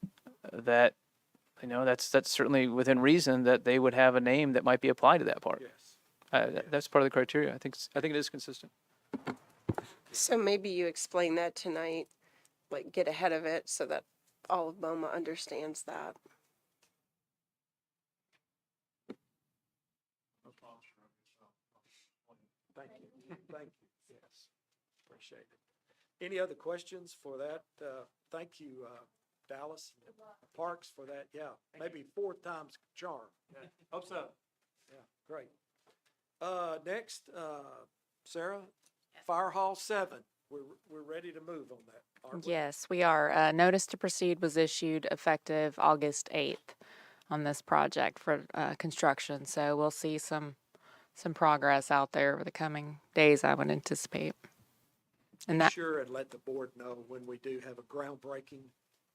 that, that's certainly within reason that they would have a name that might be applied to that park. Yes. That's part of the criteria. I think it is consistent. So maybe you explain that tonight, like get ahead of it so that all of BOMA understands that. Thank you. Thank you. Yes. Appreciate it. Any other questions for that? Thank you, Dallas, Parks for that. Yeah, maybe fourth time's charm. Hope so. Yeah, great. Next, Sarah, Fire Hall 7. We're ready to move on that, aren't we? Yes, we are. Notice to proceed was issued effective August 8th on this project for construction. So we'll see some progress out there over the coming days, I would anticipate. And Be that, sure and let the board know when we do have a groundbreaking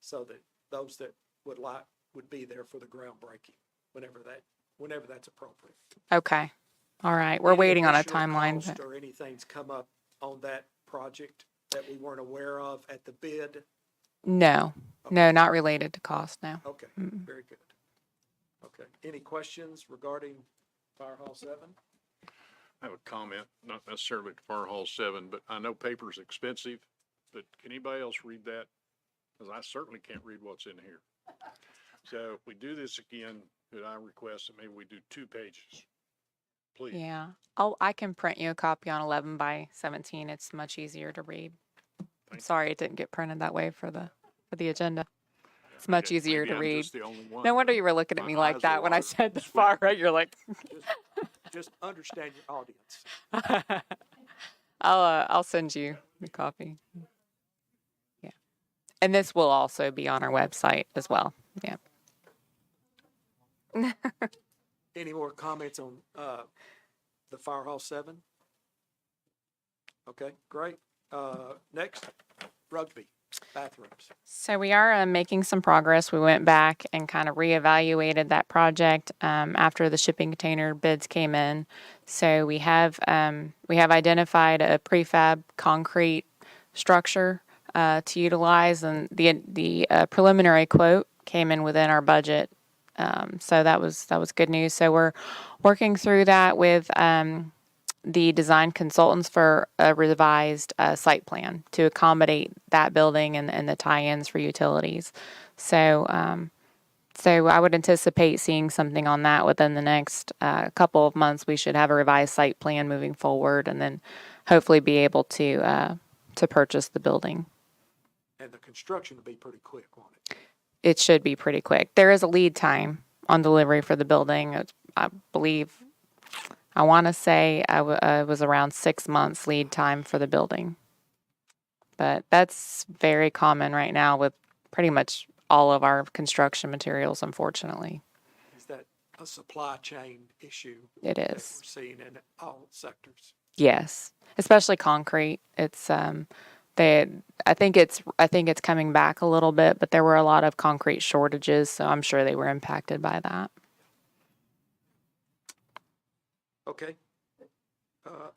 so that those that would be there for the groundbreaking whenever that's appropriate. okay. All right. We're Any waiting on a additional timeline. cost or anything's come up on that project that we weren't aware of at the bid? No, not related to cost now. Okay, very good. Okay, any questions regarding Fire Hall 7? I have a comment, not necessarily to Fire Hall 7, but I know paper's expensive, but can anybody else read that? Because I certainly can't read what's in here. So if we do this again, could I request that maybe we do 2 pages? Please. Yeah. I can print you a copy on 11 by 17. It's much easier to read. I'm sorry it didn't get printed that way for the agenda. It's much easier to Maybe I'm read. just the only one. No wonder you were looking at My me like eyes that are when I large. said the far right. You're like, Just understand your audience. I'll send you the copy. Yeah. And this will also be on our website as well. Yeah. Any more comments on the Fire Hall 7? Okay, great. Next, Rugby Bathrooms. So we are making some progress. We went back and kind of reevaluated that project after the shipping container bids came in. So we have identified a prefab concrete structure to utilize, and the preliminary quote came in within our budget. So that was good news. So we're working through that with the design consultants for a revised site plan to accommodate that building and the tie-ins for utilities. So I would anticipate seeing something on that within the next couple of months. We should have a revised site plan moving forward, and then hopefully be able to purchase the building. And the construction will be pretty quick on it. It should be pretty quick. There is a lead time on delivery for the building. I believe, I want to say it was around 6 months lead time for the building. But that's very common right now with pretty much all of our construction materials, unfortunately. Is that a supply chain issue? It That is. we're seeing in all sectors. Yes, especially concrete. It's I think it's coming back a little bit, but there were a lot of concrete shortages, so I'm sure they were impacted by that. Okay.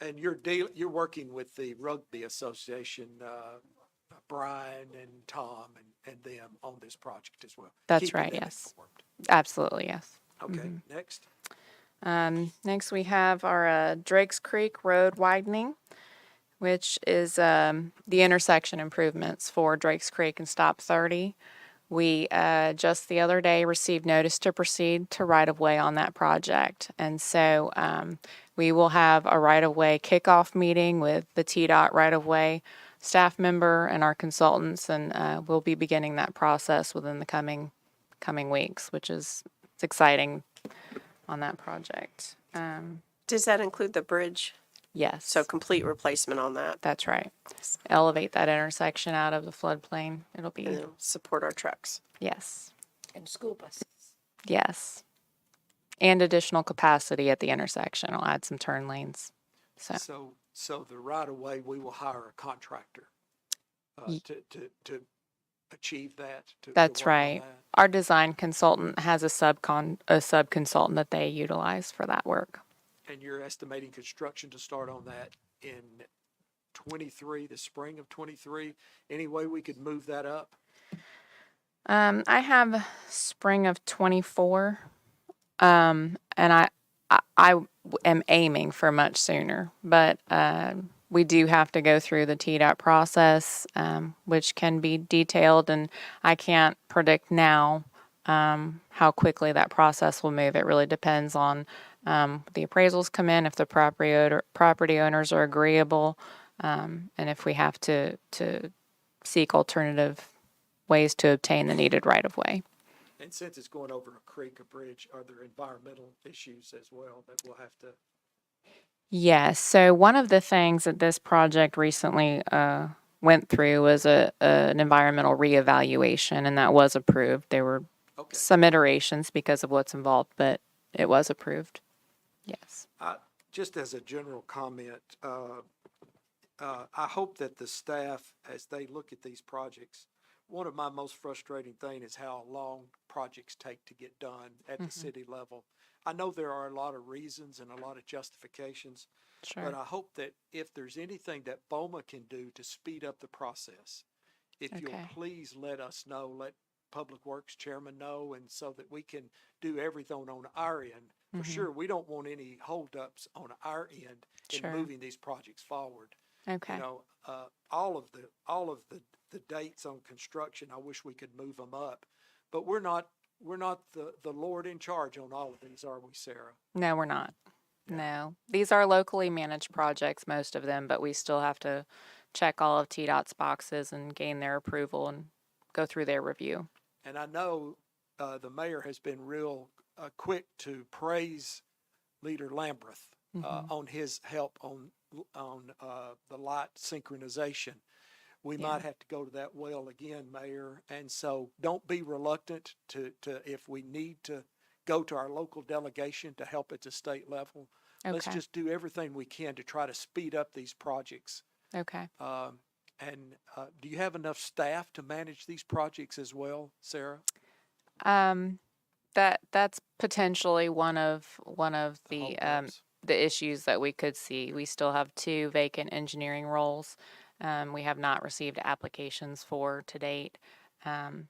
And you're working with the Rugby Association, Brian and Tom and them on this project as well. That's Keeping right, them yes. informed. Absolutely, yes. Okay, next. Next, we have our Drakes Creek Road widening, which is the intersection improvements for Drakes Creek and Stop 30. We just the other day received notice to proceed to right-of-way on that project. And so we will have a right-of-way kickoff meeting with the TDOT right-of-way staff member and our consultants, and we'll be beginning that process within the coming weeks, which is it's exciting on that project. Does that include the bridge? Yes. So complete replacement on that That's right. Elevate that intersection out of the floodplain. It'll be, and it'll support our trucks. yes, And school buses. yes. And additional capacity at the intersection. I'll add some turn lanes. So So the right of way, we will hire a contractor Ye- to achieve that? to That's work on right. that? Our design consultant has a sub-consultant that they utilize for that work. And you're estimating construction to start on that in 23, the spring of 23? Any way we could move that up? I have spring of 24, and I am aiming for much sooner, but we do have to go through the TDOT process, which can be detailed, and I can't predict now how quickly that process will move. It really depends on the appraisals come in, if the property owners are agreeable, and if we have to seek alternative ways to obtain the needed right of way. And since it's going over a creek, a bridge, are there environmental issues as well that we'll have to? Yes. So one of the things that this project recently went through was an environmental reevaluation, and that was approved. There were Okay. some iterations because of what's involved, but it was approved. Yes. Just as a general comment, I hope that the staff, as they look at these projects, one of my most frustrating thing is how long projects take to get done at the city level. I know there are a lot of reasons and a lot of justifications, but Sure. I hope that if there's anything that BOMA can do to speed up the process, if you'll Okay. please let us know, let Public Works Chairman know, and so that we can do everything on our end. For sure, we don't want any holdups on our end in Sure. moving these projects forward. Okay. You know, all of the dates on construction, I wish we could move them up, but we're not the Lord in charge on all of these, are we, Sarah? No, we're not. No. These are locally managed projects, most of them, but we still have to check all of TDOT's boxes and gain their approval and go through their review. And I know the mayor has been real quick to praise Leader Lambreth on his help on the light synchronization. We might have to go to that well again, Mayor, and so don't be reluctant to if we need to go to our local delegation to help at the state level. Let's Okay. just do everything we can to try to speed up these projects. Okay. And do you have enough staff to manage these projects as well, Sarah? That's potentially one of the Holdups? the issues that we could see. We still have 2 vacant engineering roles. We have not received applications for to date.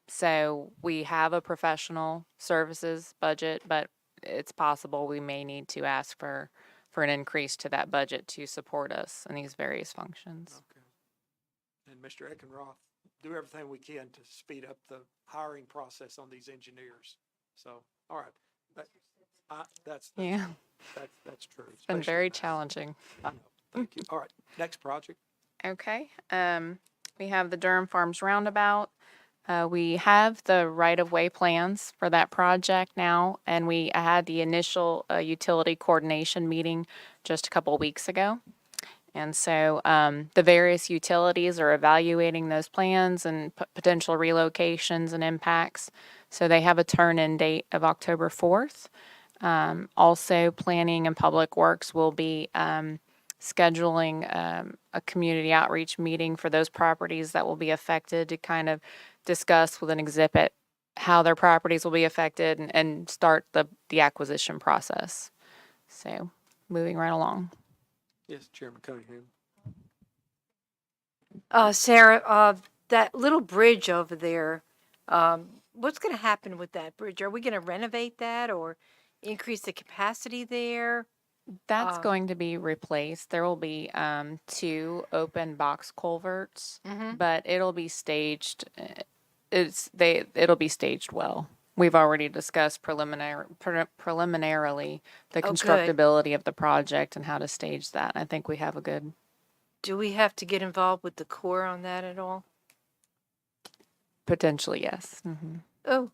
So we have a professional services budget, but it's possible we may need to ask for an increase to that budget to support us in these various functions. Okay. And Mr. Eckenroth, do everything we can to speed up the hiring process on these engineers. So, all right. That's Yeah, that's true. it's been especially very now. challenging. I know. Thank you. All right. Next project. Okay. We have the Durham Farms Roundabout. We have the right-of-way plans for that project now, and we had the initial utility coordination meeting just a couple weeks ago. And so the various utilities are evaluating those plans and potential relocations and impacts. So they have a turn-in date of October 4th. Also, Planning and Public Works will be scheduling a community outreach meeting for those properties that will be affected to kind of discuss with an exhibit how their properties will be affected and start the acquisition process. So moving right along. Yes, Chairman Cunningham. Sarah, that little bridge over there, what's going to happen with that bridge? Are we going to renovate that or increase the capacity there? That's going to be replaced. There will be 2 open box culverts, but it'll be staged. It'll be staged well. We've already discussed preliminarily the Oh, good. constructability of the project and how to stage that. I think we have a good. Do we have to get involved with the Corps on that at all? Potentially, yes. Oh.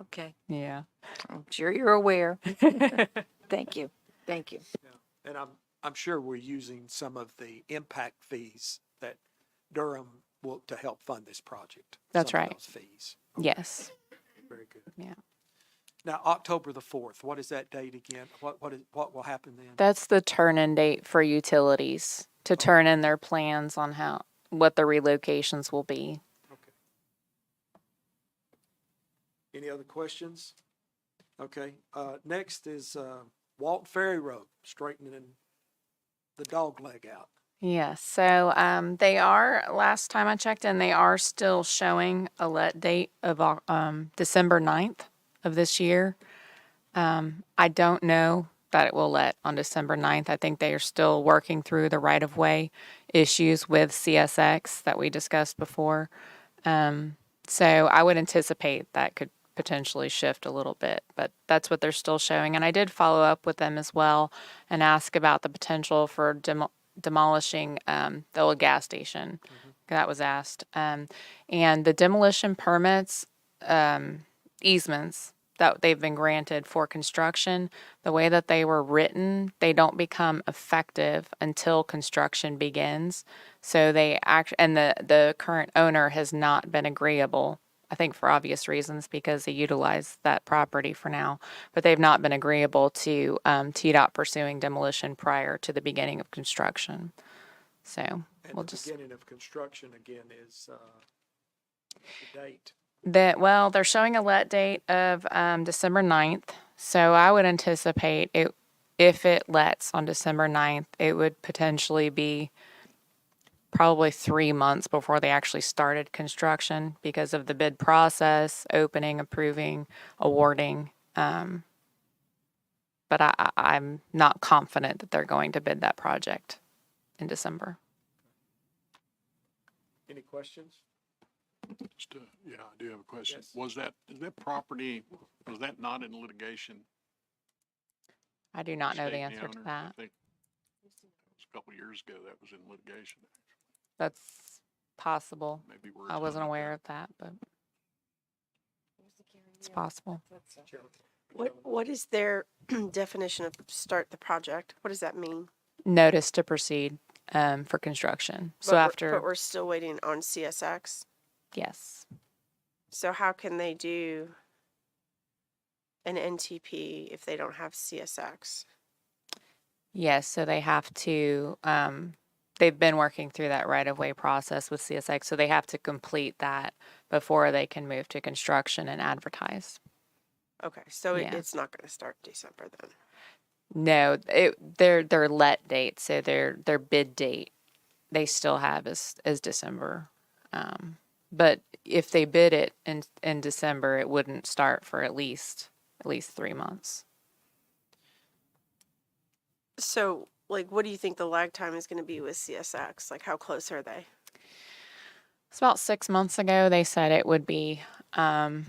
Okay. Yeah. I'm sure you're aware. Thank you. Thank you. Yeah. And I'm sure we're using some of the impact fees that Durham will to help fund this project. That's Some of right. those fees. Yes. Very good. Yeah. Now, October the 4th, what is that date again? What will happen then? That's the turn-in date for utilities to turn in their plans on how what the relocations will be. Any other questions? Okay, next is, Walton Ferry Road, straightening the dog leg out. Yes, so they are, last time I checked in, they are still showing a let date of December 9th of this year. I don't know that it will let on December 9th. I think they are still working through the right-of-way issues with CSX that we discussed before. So I would anticipate that could potentially shift a little bit, but that's what they're still showing. And I did follow up with them as well and ask about the potential for demolishing the old gas station. That was asked. And the demolition permits, easements that they've been granted for construction, the way that they were written, they don't become effective until construction begins. So they and the current owner has not been agreeable, I think for obvious reasons, because they utilize that property for now, but they've not been agreeable to TDOT pursuing demolition prior to the beginning of construction. So And we'll the just, beginning of construction again is, the date. well, they're showing a let date of December 9th. So I would anticipate it, if it lets on December 9th, it would potentially be probably 3 months before they actually started construction because of the bid process, opening, approving, awarding. But I'm not confident that they're going to bid that project in December. Any questions? Just, yeah, I do have a question. Yes. Is that property, was that not in litigation? I do not know the State and answer to owner? that. I think it was a couple of years ago that was in litigation. That's possible. Maybe we're. I wasn't aware of that, but it's possible. What is their definition of start the project? What does that mean? Notice to proceed for construction. So But after, but we're still waiting on CSX. yes. So how can they do an NTP if they don't have CSX? Yes, so they have to, they've been working through that right-of-way process with CSX, so they have to complete that before they can move to construction and advertise. Okay, so Yeah. it's not going to start December then. No, their let date, so their bid date, they still have is December. But if they bid it in December, it wouldn't start for at least 3 months. So, like, what do you think the lag time is going to be with CSX? Like, how close are they? It's about 6 months ago, they said it would be, or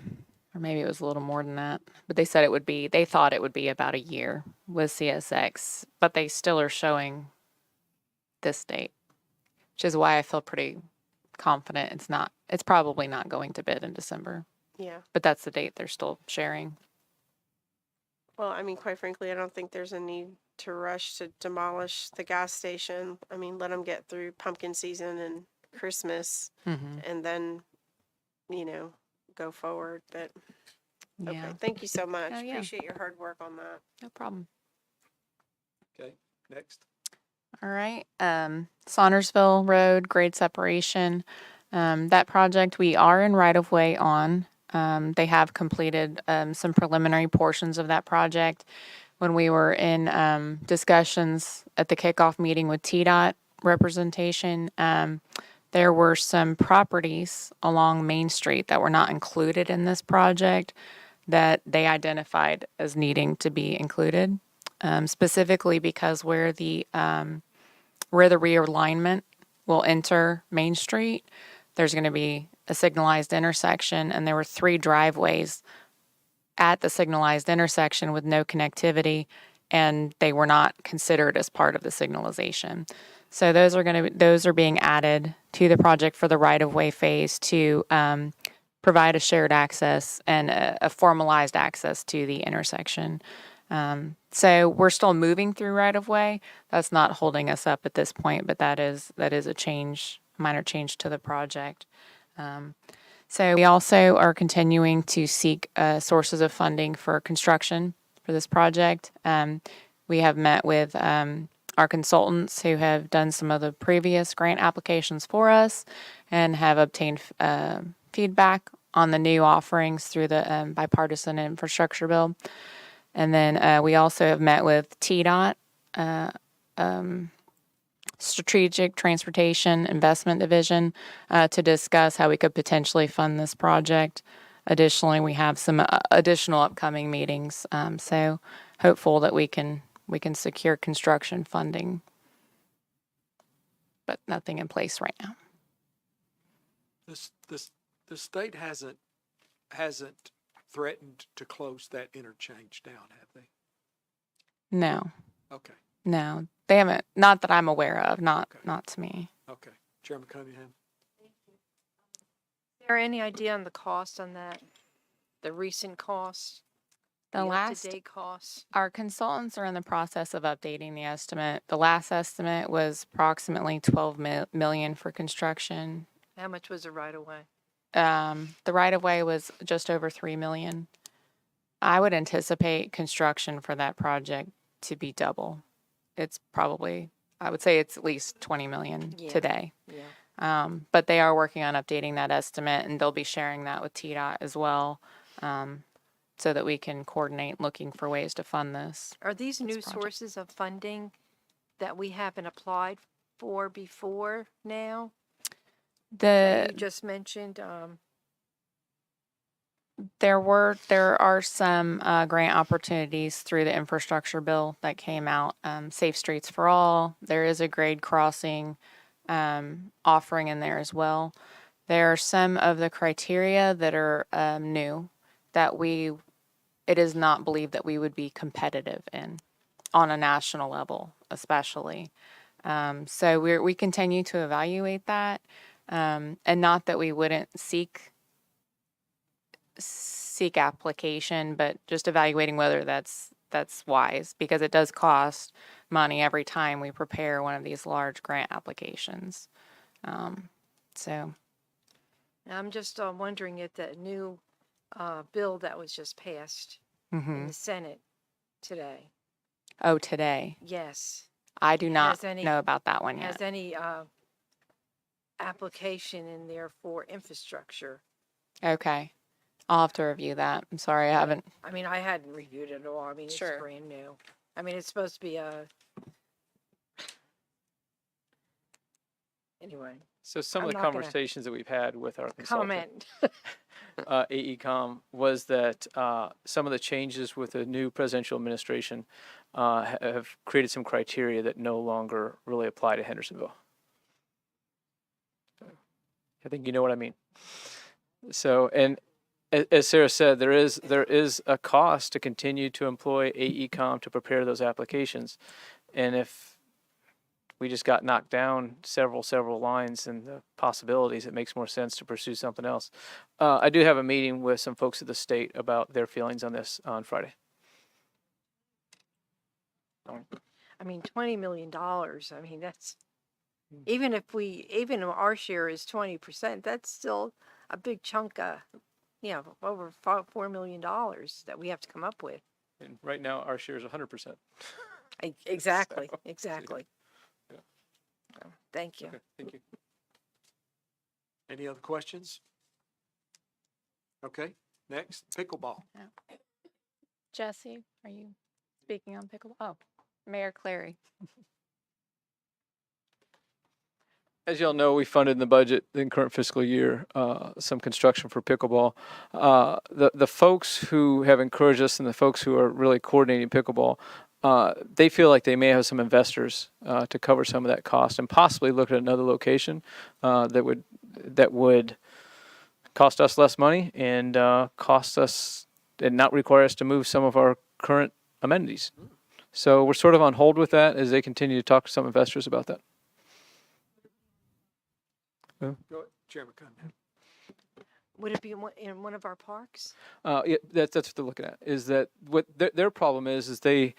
maybe it was a little more than that, but they said it would be, they thought it would be about a year with CSX, but they still are showing this date, which is why I feel pretty confident it's probably not going to bid in December, Yeah. but that's the date they're still sharing. Well, I mean, quite frankly, I don't think there's a need to rush to demolish the gas station. I mean, let them get through pumpkin season and Christmas Mm-hmm. and then, go forward. But okay, Yeah, thank you so much. Oh, yeah. Appreciate your hard work on that. no problem. Okay, next. All right. Saundersville Road, grade separation. That project we are in right of way on. They have completed some preliminary portions of that project. When we were in discussions at the kickoff meeting with TDOT representation, there were some properties along Main Street that were not included in this project that they identified as needing to be included, specifically because where the realignment will enter Main Street, there's going to be a signalized intersection, and there were 3 driveways at the signalized intersection with no connectivity, and they were not considered as part of the signalization. So those are being added to the project for the right-of-way phase to provide a shared access and a formalized access to the intersection. So we're still moving through right-of-way. That's not holding us up at this point, but that is a change, minor change to the project. So we also are continuing to seek sources of funding for construction for this project. We have met with our consultants who have done some of the previous grant applications for us and have obtained feedback on the new offerings through the bipartisan infrastructure bill. And then we also have met with TDOT, Strategic Transportation Investment Division, to discuss how we could potentially fund this project. Additionally, we have some additional upcoming meetings, so hopeful that we can secure construction funding, but nothing in place right now. The state hasn't threatened to close that interchange down, have they? No, Okay, no, they haven't. Not that I'm aware of. Not to me. okay. Chairman Cunningham? Is there any idea on the cost on that? The recent cost? The last, up-to-date cost? our consultants are in the process of updating the estimate. The last estimate was approximately 12 million for construction. How much was it right away? The right of way was just over 3 million. I would anticipate construction for that project to be double. It's probably, I would say it's at least 20 million Yeah. today. Yeah. But they are working on updating that estimate, and they'll be sharing that with TDOT as well, so that we can coordinate looking for ways to fund this. Are these new project. sources of funding that we haven't applied for before now? That you just mentioned, There are some grant opportunities through the infrastructure bill that came out. Safe Streets for All. There is a grade crossing offering in there as well. There are some of the criteria that are new that it is not believed that we would be competitive in on a national level, especially. So we continue to evaluate that, and not that we wouldn't seek application, but just evaluating whether that's wise, because it does cost money every time we prepare one of these large grant applications. So I'm just wondering if that new bill that was just passed in the Senate today. Oh, today. Yes. I do not Has any- know about that one Has yet. any application in there for infrastructure? Okay. I'll have to review that. I'm sorry, I haven't. I mean, I hadn't reviewed it at all. I mean, it's Sure. brand new. I mean, it's supposed to be anyway, So some I'm of the not gonna conversations that we've had with our consultant, comment. AECom, was that some of the changes with the new presidential administration have created some criteria that no longer really apply to Hendersonville. I think you know what I mean. So, and as Sarah said, there is a cost to continue to employ AECom to prepare those applications, and if we just got knocked down several lines and the possibilities, it makes more sense to pursue something else. I do have a meeting with some folks at the state about their feelings on this on Friday. I mean, $20 million. I mean, that's, even if our share is 20%, that's still a big chunk of, over $4 million that we have to come up with. And right now, our share is 100%. Exactly, So, exactly. yeah. Thank you. Okay, thank you. Any other questions? Okay, next, pickleball. Jesse, are you speaking on pickleball? Oh, Mayor Clary. As y'all know, we funded in the budget in current fiscal year some construction for pickleball. The folks who have encouraged us and the folks who are really coordinating pickleball, they feel like they may have some investors to cover some of that cost and possibly look at another location that would cost us less money and cost us and not require us to move some of our current amenities. So we're sort of on hold with that as they continue to talk to some investors about that. Go ahead, Chairman Cunningham. Would it be in one of our parks? Yeah, that's what they're looking at. Is that what their problem is they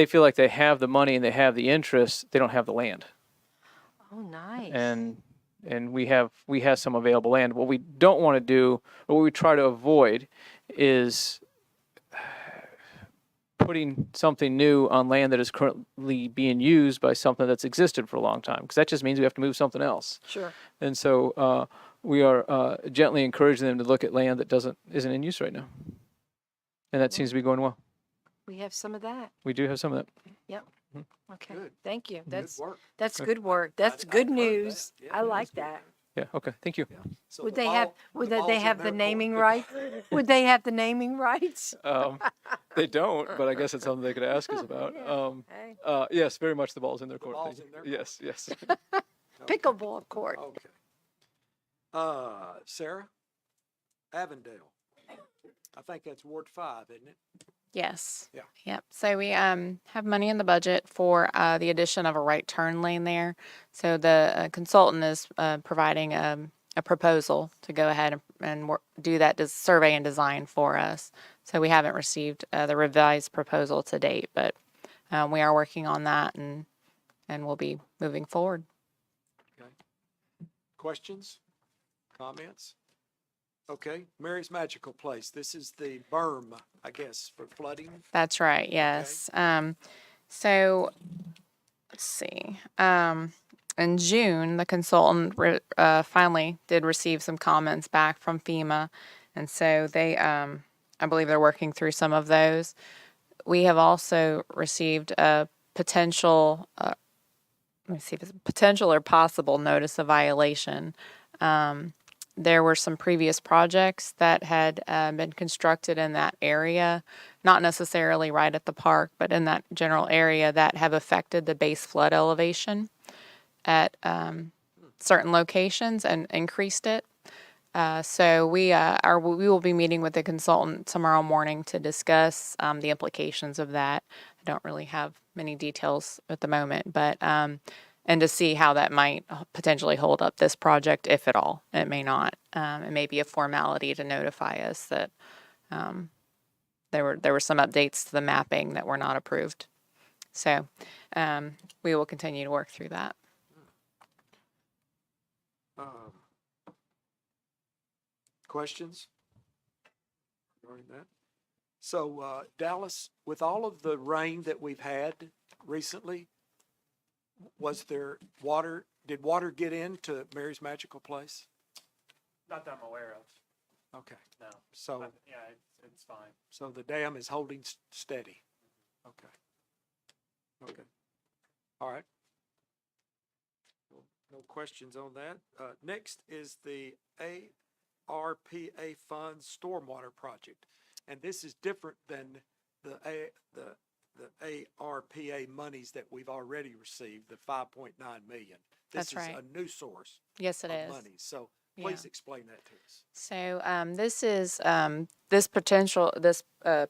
feel like they have the money and they have the interest, they don't have the land. Oh, nice. And we have some available land. What we don't want to do, or what we try to avoid, is putting something new on land that is currently being used by something that's existed for a long time, because that just means we have to move something else. Sure. And so we are gently encouraging them to look at land that isn't in use right now. And that seems to be going well. We have some of that. We do have some of that. Yep. Okay. Good. Thank you. Good work. That's good work. That's I've good heard that. news. Yeah, I that like is good. that. Yeah, okay, thank you. So Would the they have, ball- would the they ball's have in the their naming court. rights? Would they have the naming rights? They don't, but I guess it's something they could ask us about. Hey, Yes, very much the ball's in their court. ball's Thank in their you. Yes, yes. pickleball court. Okay. Sarah? Avondale. I think that's Ward 5, isn't it? Yes. Yeah. Yep. So we have money in the budget for the addition of a right turn lane there. So the consultant is providing a proposal to go ahead and do that survey and design for us. So we haven't received the revised proposal to date, but we are working on that and we'll be moving forward. Okay. Questions? Comments? Okay. Mary's Magical Place. This is the berm, I guess, for flooding. That's right. Yes. So let's see. In June, the consultant finally did receive some comments back from FEMA, and so they, I believe, they're working through some of those. We have also received a potential. Let me see if it's potential or possible notice of violation. There were some previous projects that had been constructed in that area, not necessarily right at the park, but in that general area that have affected the base flood elevation at certain locations and increased it. So we will be meeting with the consultant tomorrow morning to discuss the implications of that. I don't really have many details at the moment, but and to see how that might potentially hold up this project, if at all. It may not. It may be a formality to notify us that there were some updates to the mapping that were not approved. So we will continue to work through that. Questions regarding that? So Dallas, with all of the rain that we've had recently, was there water? Did water get into Mary's Magical Place? Not that I'm aware of. Okay. No. So But, yeah, it's fine. so the dam is holding steady. Okay. Okay. All right. No questions on that. Next is the ARPA funds stormwater project, and this is different than the ARPA monies that we've already received, the 5.9 million. That's This right. is a new source Yes, it of is. money. So please explain that to us. So this is this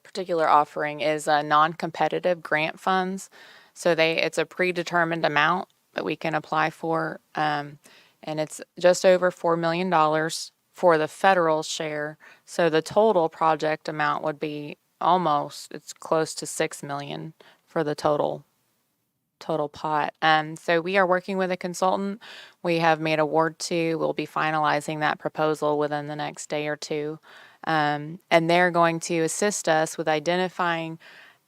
particular offering is non-competitive grant funds. So it's a predetermined amount that we can apply for, and it's just over $4 million for the federal share. So the total project amount would be it's close to $6 million for the total pot. So we are working with a consultant. We have made award to. We'll be finalizing that proposal within the next day or two. And they're going to assist us with identifying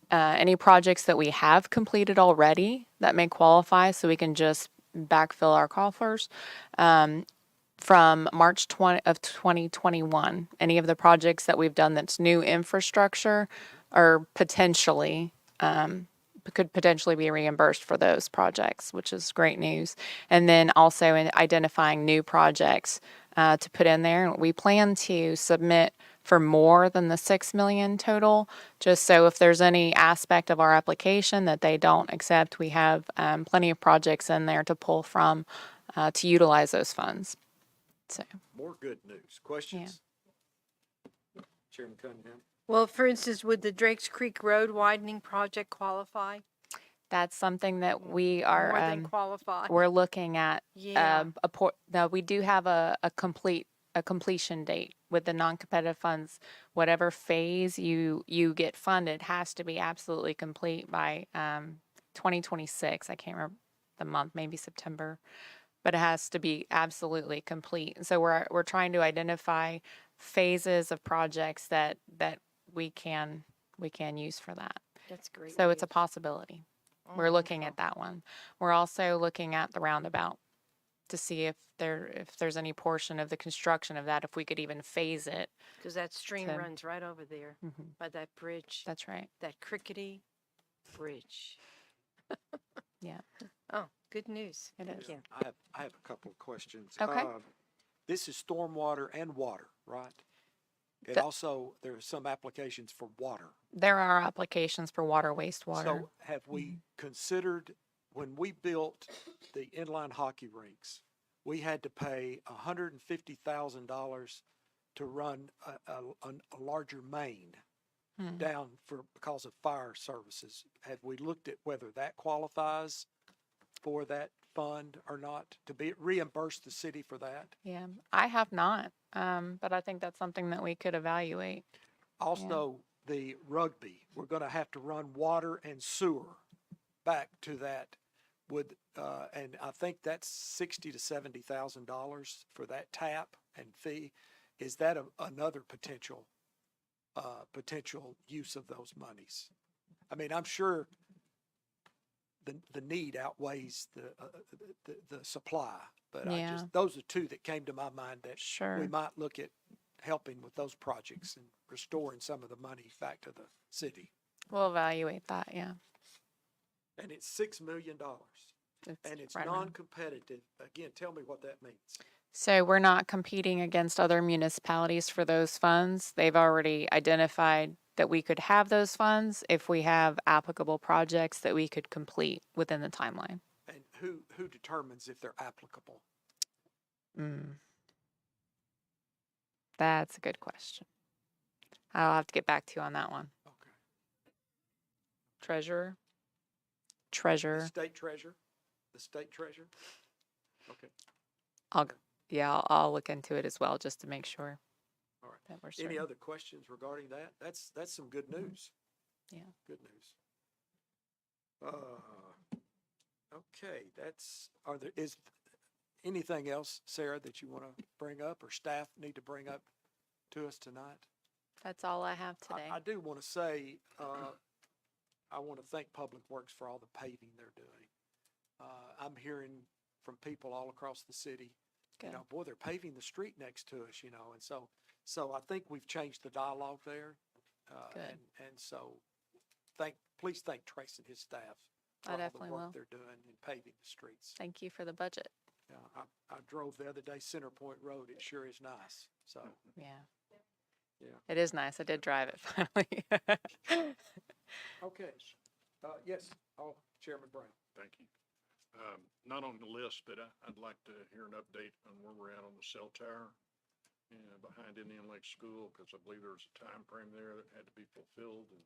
any projects that we have completed already that may qualify, so we can just backfill our coffers from March 2021. Any of the projects that we've done that's new infrastructure are potentially could potentially be reimbursed for those projects, which is great news. And then also in identifying new projects to put in there. We plan to submit for more than the 6 million total, just so if there's any aspect of our application that they don't accept, we have plenty of projects in there to pull from to utilize those funds. So More good news. Questions? Chairman Cunningham. Well, for instance, would the Drakes Creek Road widening project qualify? that's something that we More are than qualify? we're looking at. Yeah. Now we do have a completion date with the non-competitive funds. Whatever phase you get funded has to be absolutely complete by 2026. I can't remember the month, maybe September, but it has to be absolutely complete. So we're trying to identify phases of projects that we can use for that. That's great. So it's a news. possibility. Oh, We're looking wonderful. at that one. We're also looking at the roundabout to see if there's any portion of the construction of that, if we could even phase it. Cause that stream to- runs right over there by that bridge, That's right. that crickety bridge. Yeah. Oh, good news. It Thank is. you. I have a couple of questions. Okay. This is stormwater and water, right? And The- also, there are some applications for water. There are applications for water, wastewater. So have we considered, when we built the inline hockey rinks, we had to pay $150,000 to run a larger main down because of fire services. Have we looked at whether that qualifies for that fund or not, to be reimburse the city for that? Yeah, I have not, but I think that's something that we could evaluate. Also, the rugby, we're gonna have to run water and sewer back to that and I think that's $60,000 to $70,000 for that tap and fee. Is that another potential use of those monies? I mean, I'm sure the need outweighs the supply, but Yeah. those are two that came to my mind that Sure. we might look at helping with those projects and restoring some of the money back to the city. We'll evaluate that, yeah. And it's $6 million. It's And it's right around. non-competitive. Again, tell me what that means. So we're not competing against other municipalities for those funds. They've already identified that we could have those funds if we have applicable projects that we could complete within the timeline. And who determines if they're applicable? That's a good question. I'll have to get back to you on that one. Okay. Treasurer? The Treasurer. state treasurer? The state treasurer? Okay. I'll look into it as well, just to make sure All right. that we're Any certain. other questions regarding that? That's some good news. Yeah. Good news. Okay, is anything else, Sarah, that you want to bring up or staff need to bring up to us tonight? That's all I have today. I do want to say, I want to thank Public Works for all the paving they're doing. I'm hearing from people all across the city, Good. boy, they're paving the street next to us, and so I think we've changed the dialogue there. Good. And so please thank Trace and his staff for I all the definitely work will. they're doing in paving the streets. Thank you for the budget. Yeah, I drove the other day, Center Point Road. It sure is nice. So, Yeah. Yeah. It is nice. I did drive it finally. okay. Yes, Chairman Brown. Thank you. Not on the list, but I'd like to hear an update on where we're at on the cell tower behind Indian Lake School, because I believe there's a time frame there that had to be fulfilled. And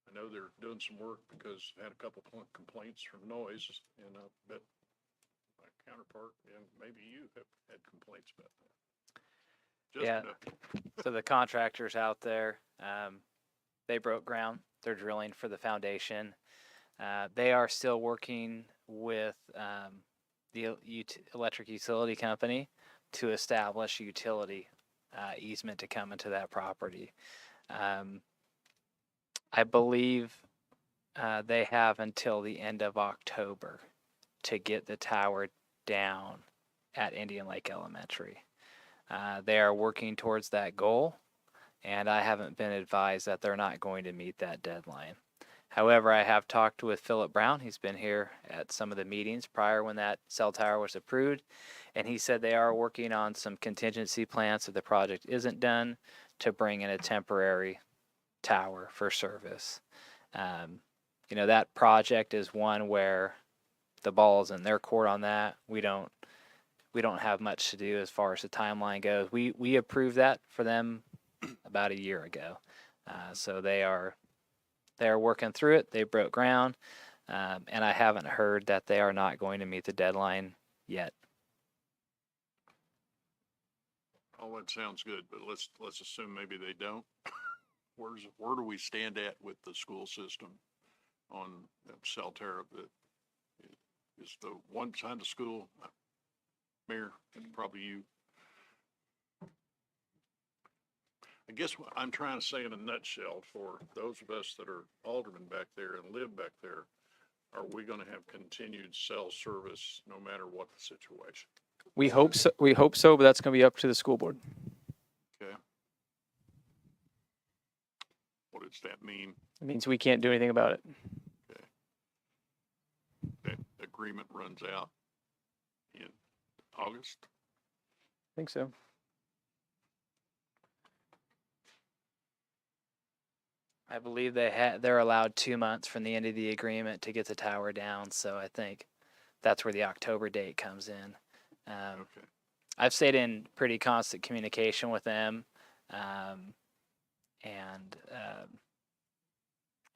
I know they're doing some work because I had a couple complaints from noise, and I bet my counterpart and maybe you have had complaints about that. Just Yeah. enough. So the contractors out there, they broke ground. They're drilling for the foundation. They are still working with the electric utility company to establish utility easement to come into that property. I believe they have until the end of October to get the tower down at Indian Lake Elementary. They are working towards that goal, and I haven't been advised that they're not going to meet that deadline. However, I have talked with Philip Brown. He's been here at some of the meetings prior when that cell tower was approved, and he said they are working on some contingency plans if the project isn't done to bring in a temporary tower for service. That project is one where the ball's in their court on that. We don't have much to do as far as the timeline goes. We approved that for them about a year ago. So they are working through it. They broke ground, and I haven't heard that they are not going to meet the deadline yet. All that sounds good, but let's assume maybe they don't. Where do we stand at with the school system on that cell tower? That is the one behind the school, Mayor, and probably you. I guess what I'm trying to say in a nutshell for those of us that are aldermen back there and live back there, are we gonna have continued cell service no matter what the situation? We hope so, but that's going to be up to the school board. Okay? What does that mean? It means we can't do anything about it. That agreement runs out in August? I think so. I believe they're allowed 2 months from the end of the agreement to get the tower down. So I think that's where the October date comes in. Okay. I've stayed in pretty constant communication with them, and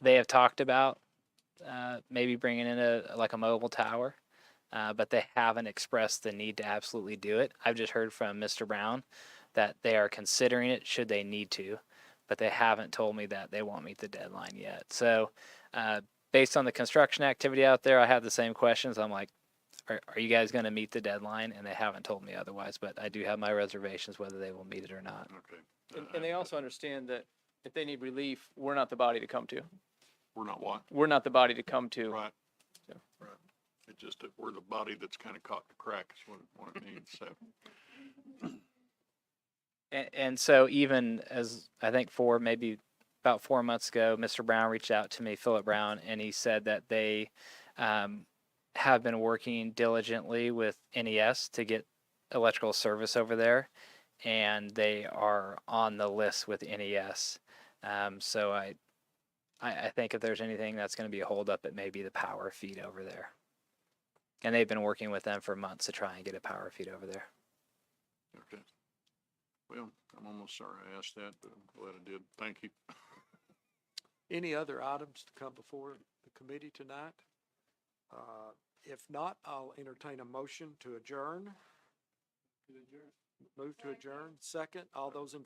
they have talked about maybe bringing in a mobile tower, but they haven't expressed the need to absolutely do it. I've just heard from Mr. Brown that they are considering it should they need to, but they haven't told me that they won't meet the deadline yet. So based on the construction activity out there, I have the same questions. I'm like, are you guys going to meet the deadline? And they haven't told me otherwise, but I do have my reservations whether they will meet it or not. Okay. And they also understand that if they need relief, we're not the body to come to. We're not what? We're not the body to come to. Right. So. Right. It's just that we're the body that's kind of caught in the crack is what it means, so. And so even as I think maybe about 4 months ago, Mr. Brown reached out to me, Philip Brown, and he said that they have been working diligently with NES to get electrical service over there, and they are on the list with NES. So I think if there's anything that's going to be a holdup, it may be the power feed over there. And they've been working with them for months to try and get a power feed over there. Okay. Well, I'm almost sorry I asked that, but I'm glad I did. Thank you. Any other items to come before the committee tonight? If not, I'll entertain a motion to adjourn. Move to adjourn. Second, all those in